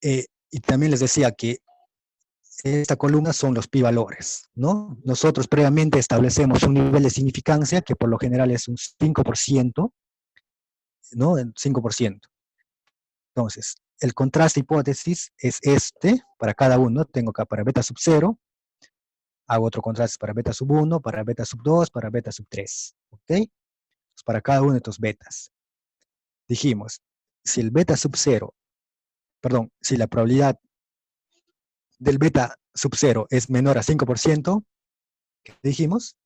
Y también les decía que esta columna son los pi-valores, ¿no? Nosotros previamente establecemos un nivel de significancia que por lo general es un 5%, ¿no? 5%. Entonces, el contraste hipótesis es este para cada uno. Tengo acá para beta sub 0, hago otro contraste para beta sub 1, para beta sub 2, para beta sub 3, ¿ok? Entonces, para cada uno de estos betas. Dijimos, si el beta sub 0, perdón, si la probabilidad del beta sub 0 es menor a 5%, ¿qué dijimos?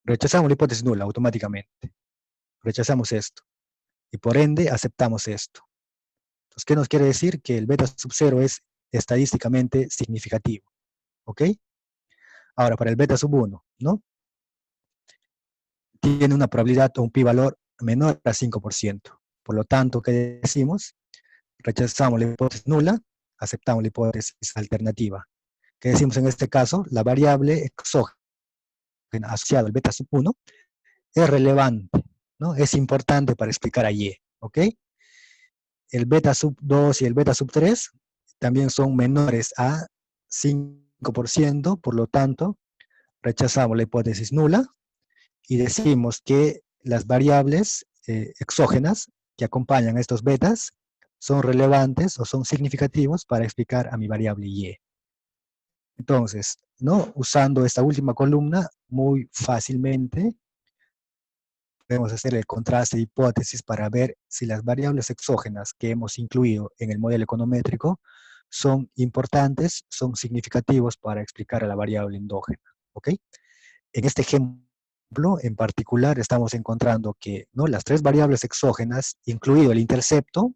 Rechazamos la hipótesis nula automáticamente. Rechazamos esto. Y por ende, aceptamos esto. Entonces, ¿qué nos quiere decir? Que el beta sub 0 es estadísticamente significativo. ¿Ok? Ahora, para el beta sub 1, ¿no? Tiene una probabilidad o un pi-valor menor a 5%. Por lo tanto, ¿qué decimos? Rechazamos la hipótesis nula, aceptamos la hipótesis alternativa. ¿Qué decimos en este caso? La variable exógena asociada al beta sub 1 es relevante, ¿no? Es importante para explicar a Y, ¿ok? El beta sub 2 y el beta sub 3 también son menores a 5%, por lo tanto, rechazamos la hipótesis nula y decimos que las variables exógenas que acompañan a estos betas son relevantes o son significativos para explicar a mi variable Y. Entonces, ¿no? Usando esta última columna, muy fácilmente podemos hacer el contraste de hipótesis para ver si las variables exógenas que hemos incluido en el modelo econométrico son importantes, son significativos para explicar a la variable endógena. ¿Ok? En este ejemplo en particular estamos encontrando que, ¿no?, las tres variables exógenas, incluido el intercepto,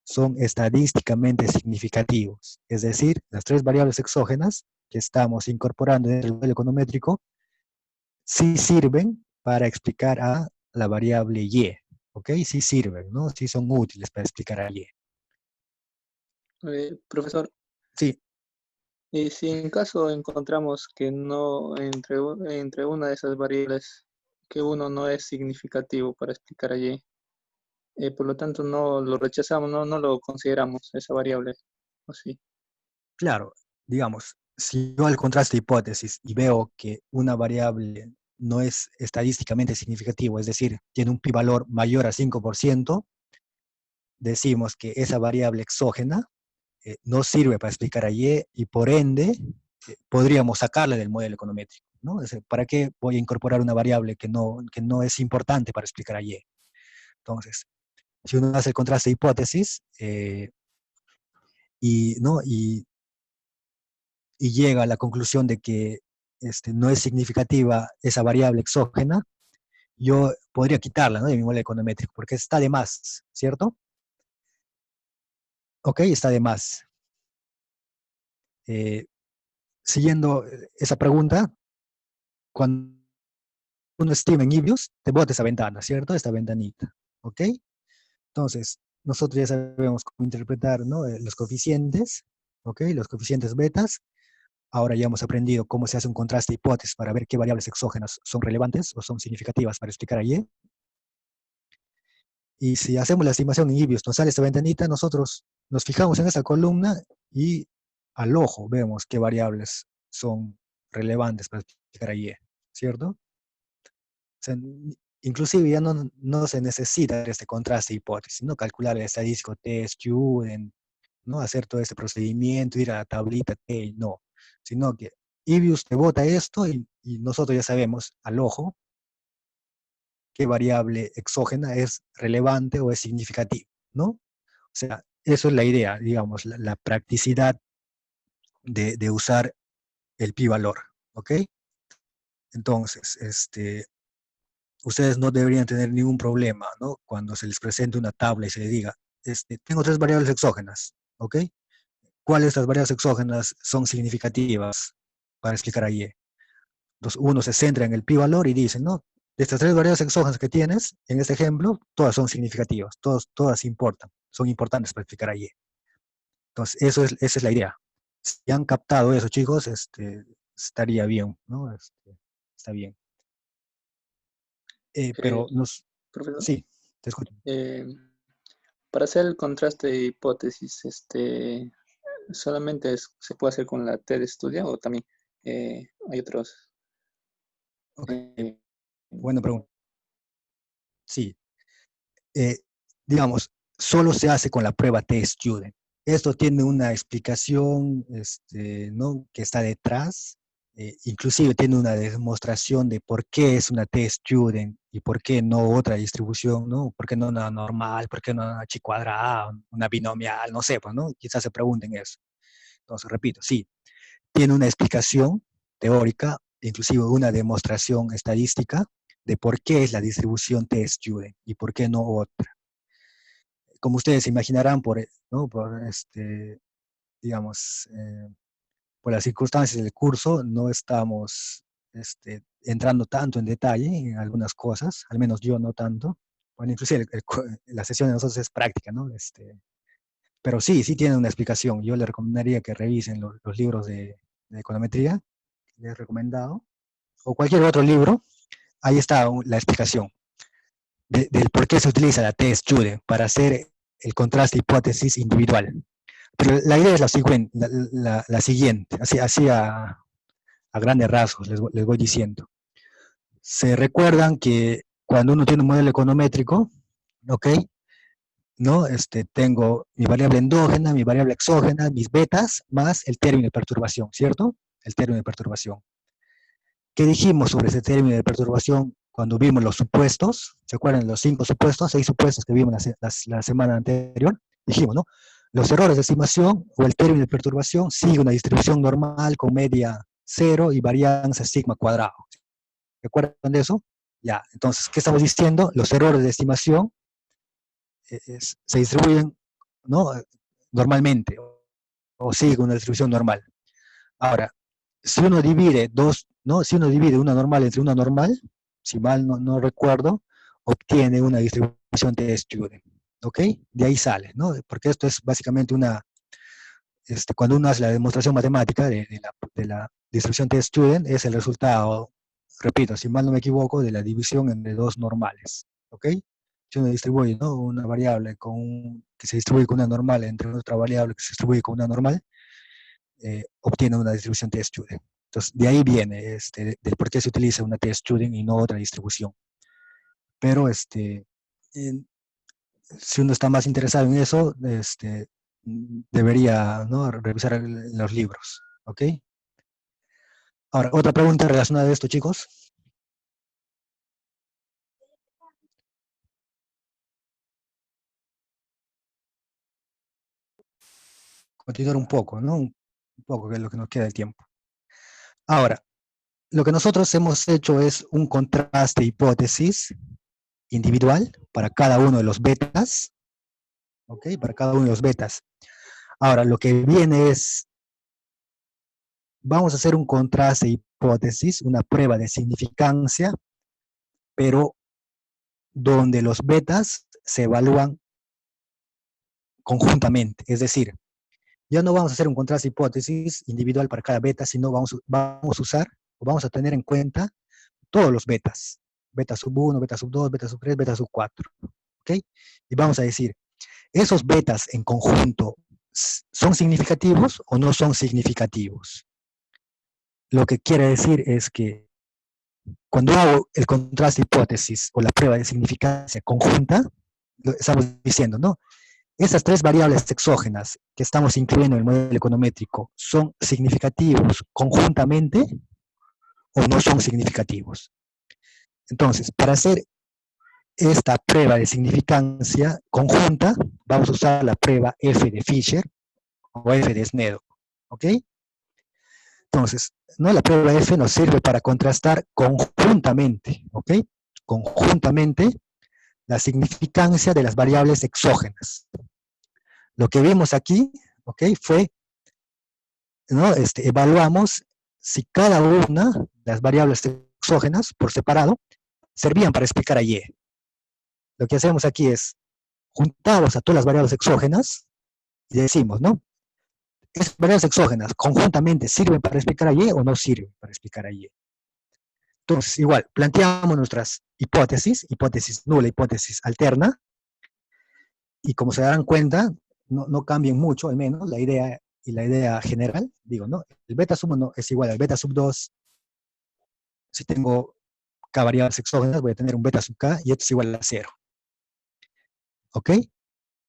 son estadísticamente significativos. Es decir, las tres variables exógenas que estamos incorporando en el modelo econométrico sí sirven para explicar a la variable Y. ¿Ok? Sí sirven, ¿no? Sí son útiles para explicar a Y. Profesor, Sí, y si en caso encontramos que no entre una de esas variables, que uno no es significativo para explicar allí, por lo tanto no lo rechazamos, no lo consideramos esa variable, ¿o sí? claro, digamos, si yo al contraste hipótesis y veo que una variable no es estadísticamente significativo, es decir, tiene un pi-valor mayor a 5%, decimos que esa variable exógena no sirve para explicar a Y por ende podríamos sacarla del modelo econométrico, ¿no? Es decir, ¿para qué voy a incorporar una variable que no es importante para explicar a Y? Entonces, si uno hace el contraste de hipótesis ¿no? Y llega a la conclusión de que no es significativa esa variable exógena, yo podría quitarla, ¿no?, de mi modelo econométrico, porque está de más, ¿cierto? Ok, está de más. Eh, Siguiendo esa pregunta, cuando uno estima en Ibius, te bota esa ventana, ¿cierto? Esta ventanita, ¿ok? Entonces, nosotros ya sabemos cómo interpretar, ¿no?, los coeficientes, ¿ok? Los coeficientes betas. Ahora ya hemos aprendido cómo se hace un contraste de hipótesis para ver qué variables exógenas son relevantes o son significativas para explicar a Y. Y si hacemos la estimación en Ibius, nos sale esta ventanita, nosotros nos fijamos en esa columna y al ojo vemos qué variables son relevantes para explicar a Y, ¿cierto? O sea, inclusive ya no se necesita este contraste de hipótesis, no calcular el estadístico t-student, no hacer todo este procedimiento, ir a la tablita T, no, sino que Ibius te bota esto y nosotros ya sabemos al ojo qué variable exógena es relevante o es significativa, ¿no? O sea, eso es la idea, digamos, la practicidad de usar el pi-valor, ¿ok? Entonces, ustedes no deberían tener ningún problema, ¿no? Cuando se les presente una tabla y se les diga, tengo tres variables exógenas, ¿ok? ¿Cuáles de estas variables exógenas son significativas para explicar a Y? Entonces, uno se centra en el pi-valor y dice, no, de estas tres variables exógenas que tienes, en este ejemplo, todas son significativas, todas importan, son importantes para explicar a Y. Entonces, esa es la idea. Si han captado eso, chicos, estaría bien, ¿no? Está bien. Eh, Pero Profesor, sí, te escucho. eh, para hacer el contraste de hipótesis, solamente se puede hacer con la T de estudio o también hay otros. Ok, eh, buena pregunta. Sí, eh, digamos, solo se hace con la prueba T-Student. Esto tiene una explicación, ¿no? Que está detrás. Inclusive tiene una demostración de por qué es una T-Student y por qué no otra distribución, ¿no? ¿Por qué no una normal? ¿Por qué no una chi cuadrada? Una binomial, no sé, pues, ¿no? Quizás se pregunten eso. Entonces, repito, sí, tiene una explicación teórica, inclusive una demostración estadística de por qué es la distribución T-Student y por qué no otra. Como ustedes se imaginarán, ¿no? Digamos, por las circunstancias del curso, no estamos entrando tanto en detalle en algunas cosas, al menos yo no tanto. Bueno, inclusive la sesión de nosotros es práctica, ¿no? Pero sí tiene una explicación. Yo les recomendaría que revisen los libros de econometría, que les he recomendado, o cualquier otro libro. Ahí está la explicación del por qué se utiliza la T-Student para hacer el contraste hipótesis individual. Pero la idea es la siguiente, así a grandes rasgos les voy diciendo. Se recuerdan que cuando uno tiene un modelo econométrico, ¿ok? ¿No? Tengo mi variable endógena, mi variable exógena, mis betas, más el término de perturbación, ¿cierto? El término de perturbación. ¿Qué dijimos sobre ese término de perturbación cuando vimos los supuestos? ¿Se acuerdan de los 5 supuestos, 6 supuestos que vimos la semana anterior? Dijimos, ¿no? Los errores de estimación o el término de perturbación sigue una distribución normal con media cero y varianza sigma cuadrado. ¿Se acuerdan de eso? Ya, entonces, ¿qué estamos diciendo? Los errores de estimación se distribuyen, ¿no? Normalmente o sigue una distribución normal. Ahora, si uno divide ¿no? Si uno divide una normal entre una normal, si mal no recuerdo, obtiene una distribución de student, ¿ok? De ahí sale, ¿no? Porque esto es básicamente cuando uno hace la demostración matemática de la distribución de student, es el resultado, repito, si mal no me equivoco, de la división entre dos normales, ¿ok? Si uno distribuye, ¿no? Una variable que se distribuye con una normal entre otra variable que se distribuye con una normal, obtiene una distribución T-Student. Entonces, de ahí viene del por qué se utiliza una T-Student y no otra distribución. Pero si uno está más interesado en eso, debería, ¿no? Revisar los libros. ¿Ok? Ahora, otra pregunta relacionada a esto, chicos. Continuar un poco, ¿no? Un poco, que es lo que nos queda de tiempo. Ahora, lo que nosotros hemos hecho es un contraste hipótesis individual para cada uno de los betas, ¿ok? Para cada uno de los betas. Ahora, lo que viene es, vamos a hacer un contraste de hipótesis, una prueba de significancia, pero donde los betas se evalúan conjuntamente. Es decir, ya no vamos a hacer un contraste de hipótesis individual para cada beta, sino vamos a usar o vamos a tener en cuenta todos los betas. Beta sub 1, beta sub 2, beta sub 3, beta sub 4. ¿Ok? Y vamos a decir, ¿esos betas en conjunto son significativos o no son significativos? Lo que quiere decir es que cuando hago el contraste hipótesis o la prueba de significancia conjunta, lo estamos diciendo, ¿no? Esas tres variables exógenas que estamos incluyendo en el modelo econométrico, ¿son significativos conjuntamente o no son significativos? Entonces, para hacer esta prueba de significancia conjunta, vamos a usar la prueba F de Fisher o F de Sneddon, ¿ok? Entonces, ¿no? La prueba F nos sirve para contrastar conjuntamente, ¿ok? Conjuntamente la significancia de las variables exógenas. Lo que vimos aquí, ¿ok? Fue, ¿no? Evaluamos si cada una de las variables exógenas por separado servían para explicar a Y. Lo que hacemos aquí es juntamos a todas las variables exógenas y decimos, ¿no? ¿Esas variables exógenas conjuntamente sirven para explicar a Y o no sirven para explicar a Y? Entonces, igual, planteamos nuestras hipótesis, hipótesis nula, hipótesis alterna, y como se darán cuenta, no cambian mucho, al menos, la idea y la idea general, digo, ¿no? El beta sub 1 es igual al beta sub 2. Si tengo k variables exógenas, voy a tener un beta sub k, y esto es igual a 0. ¿Ok?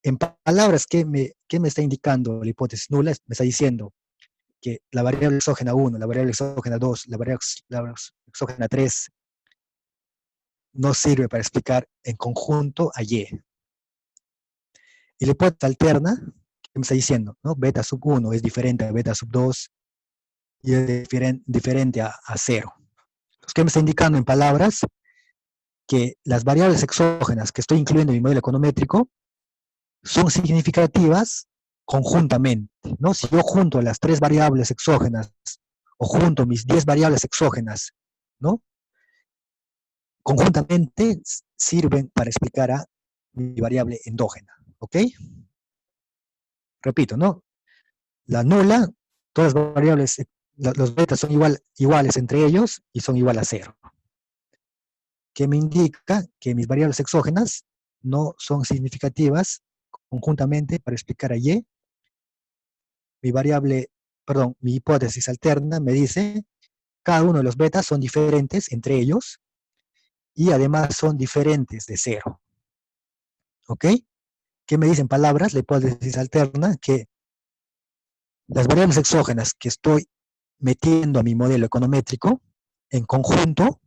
En palabras, ¿qué me está indicando la hipótesis nula? Me está diciendo que la variable exógena 1, la variable exógena 2, la variable exógena 3 no sirve para explicar en conjunto a Y. Y la hipótesis alterna, ¿qué me está diciendo? ¿No? Beta sub 1 es diferente a beta sub 2 y es diferente a 0. ¿Qué me está indicando en palabras? Que las variables exógenas que estoy incluyendo en mi modelo econométrico son significativas conjuntamente, ¿no? Si yo junto las 3 variables exógenas o junto mis 10 variables exógenas, ¿no? Conjuntamente sirven para explicar a mi variable endógena, ¿ok? Repito, ¿no? La nula, todas las variables, los betas son iguales entre ellos y son igual a 0. Que me indica que mis variables exógenas no son significativas conjuntamente para explicar a Y. Mi hipótesis alterna me dice cada uno de los betas son diferentes entre ellos y además son diferentes de 0. ¿Ok? ¿Qué me dicen palabras? La hipótesis alterna que las variables exógenas que estoy metiendo a mi modelo econométrico en conjunto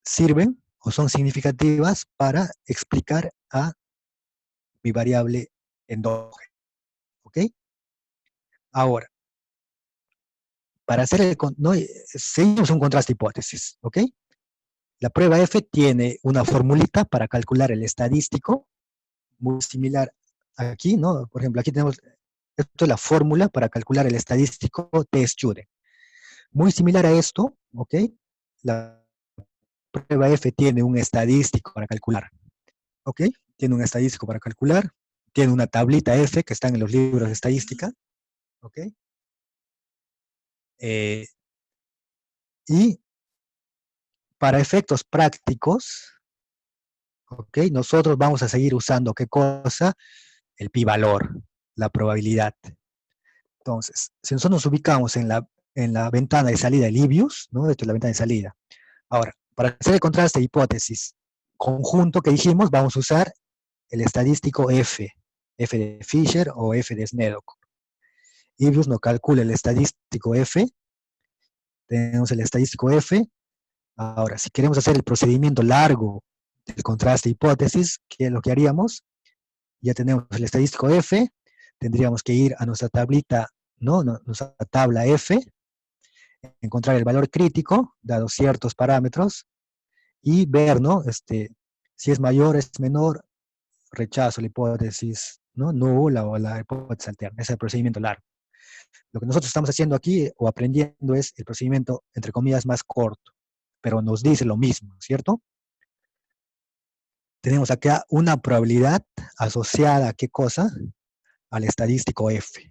sirven o son significativas para explicar a mi variable endógena. ¿Ok? Ahora, para hacer no, seguimos un contraste hipótesis. ¿Ok? La prueba F tiene una formulita para calcular el estadístico, muy similar aquí, ¿no? Por ejemplo, aquí tenemos, esto es la fórmula para calcular el estadístico T-Student. Muy similar a esto, ¿ok? La prueba F tiene un estadístico para calcular, ¿ok? Tiene un estadístico para calcular, tiene una tablita F que están en los libros de estadística, ¿ok? Y para efectos prácticos, ¿ok? Nosotros vamos a seguir usando, ¿qué cosa? El pi-valor, la probabilidad. Entonces, si nosotros nos ubicamos en la ventana de salida de Livius, ¿no? Esto es la ventana de salida. Ahora, para hacer el contraste de hipótesis conjunto que dijimos, vamos a usar el estadístico F, F de Fisher o F de Sneddon. Livius nos calcula el estadístico F, tenemos el estadístico F. Ahora, si queremos hacer el procedimiento largo del contraste de hipótesis, ¿qué es lo que haríamos? Ya tenemos el estadístico F, tendríamos que ir a nuestra tablita, ¿no? Nuestra tabla F, encontrar el valor crítico, dados ciertos parámetros, y ver, ¿no? Si es mayor, es menor, rechazo la hipótesis, ¿no? Nula o la hipótesis alterna. Ese es el procedimiento largo. Lo que nosotros estamos haciendo aquí o aprendiendo es el procedimiento, entre comillas, más corto, pero nos dice lo mismo, ¿cierto? Tenemos acá una probabilidad asociada a qué cosa? Al estadístico F,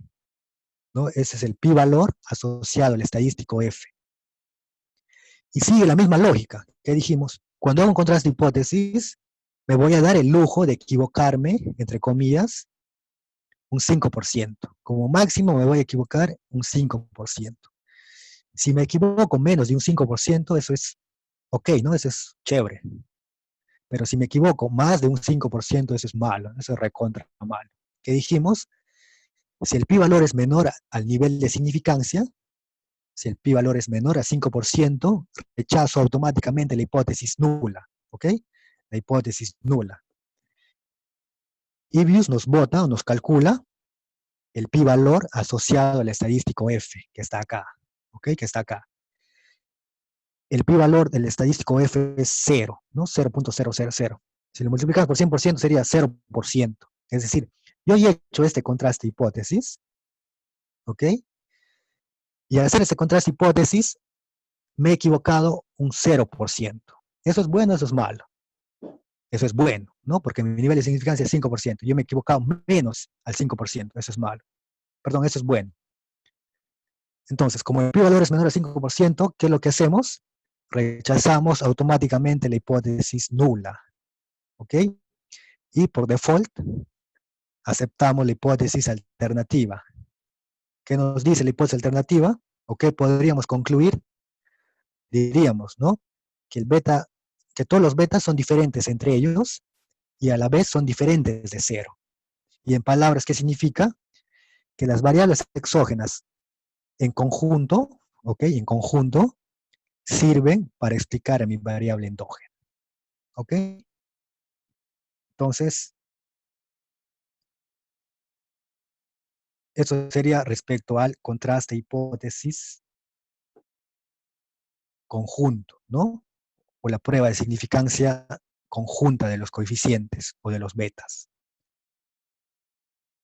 ¿no? Ese es el pi-valor asociado al estadístico F. Y sigue la misma lógica que dijimos. Cuando hago un contraste de hipótesis, me voy a dar el lujo de equivocarme, entre comillas, un 5%. Como máximo me voy a equivocar un 5%. Si me equivoco menos de un 5%, eso es ok, ¿no? Eso es chévere. Pero si me equivoco más de un 5%, eso es malo, eso es recontra malo. ¿Qué dijimos? Si el pi-valor es menor al nivel de significancia, si el pi-valor es menor a 5%, rechazo automáticamente la hipótesis nula, ¿ok? La hipótesis nula. Livius nos bota o nos calcula el pi-valor asociado al estadístico F, que está acá, ¿ok? Que está acá. El pi-valor del estadístico F es 0, ¿no? 0.000. Si lo multiplicas por 100% sería 0%. Es decir, yo ya he hecho este contraste hipótesis, ¿ok? Y al hacer este contraste hipótesis, me he equivocado un 0%. ¿Eso es bueno o eso es malo? Eso es bueno, ¿no? Porque mi nivel de significancia es 5%. Yo me he equivocado menos al 5%. Eso es malo. Perdón, eso es bueno. Entonces, como el pi-valor es menor al 5%, ¿qué es lo que hacemos? Rechazamos automáticamente la hipótesis nula, ¿ok? Y por default, aceptamos la hipótesis alternativa. ¿Qué nos dice la hipótesis alternativa? ¿O qué podríamos concluir? Diríamos, ¿no? Que todos los betas son diferentes entre ellos y a la vez son diferentes de cero. Y en palabras, ¿qué significa? Que las variables exógenas en conjunto, ¿ok? En conjunto, sirven para explicar a mi variable endógena, ¿ok? Entonces, eso sería respecto al contraste hipótesis conjunto, ¿no? O la prueba de significancia conjunta de los coeficientes o de los betas.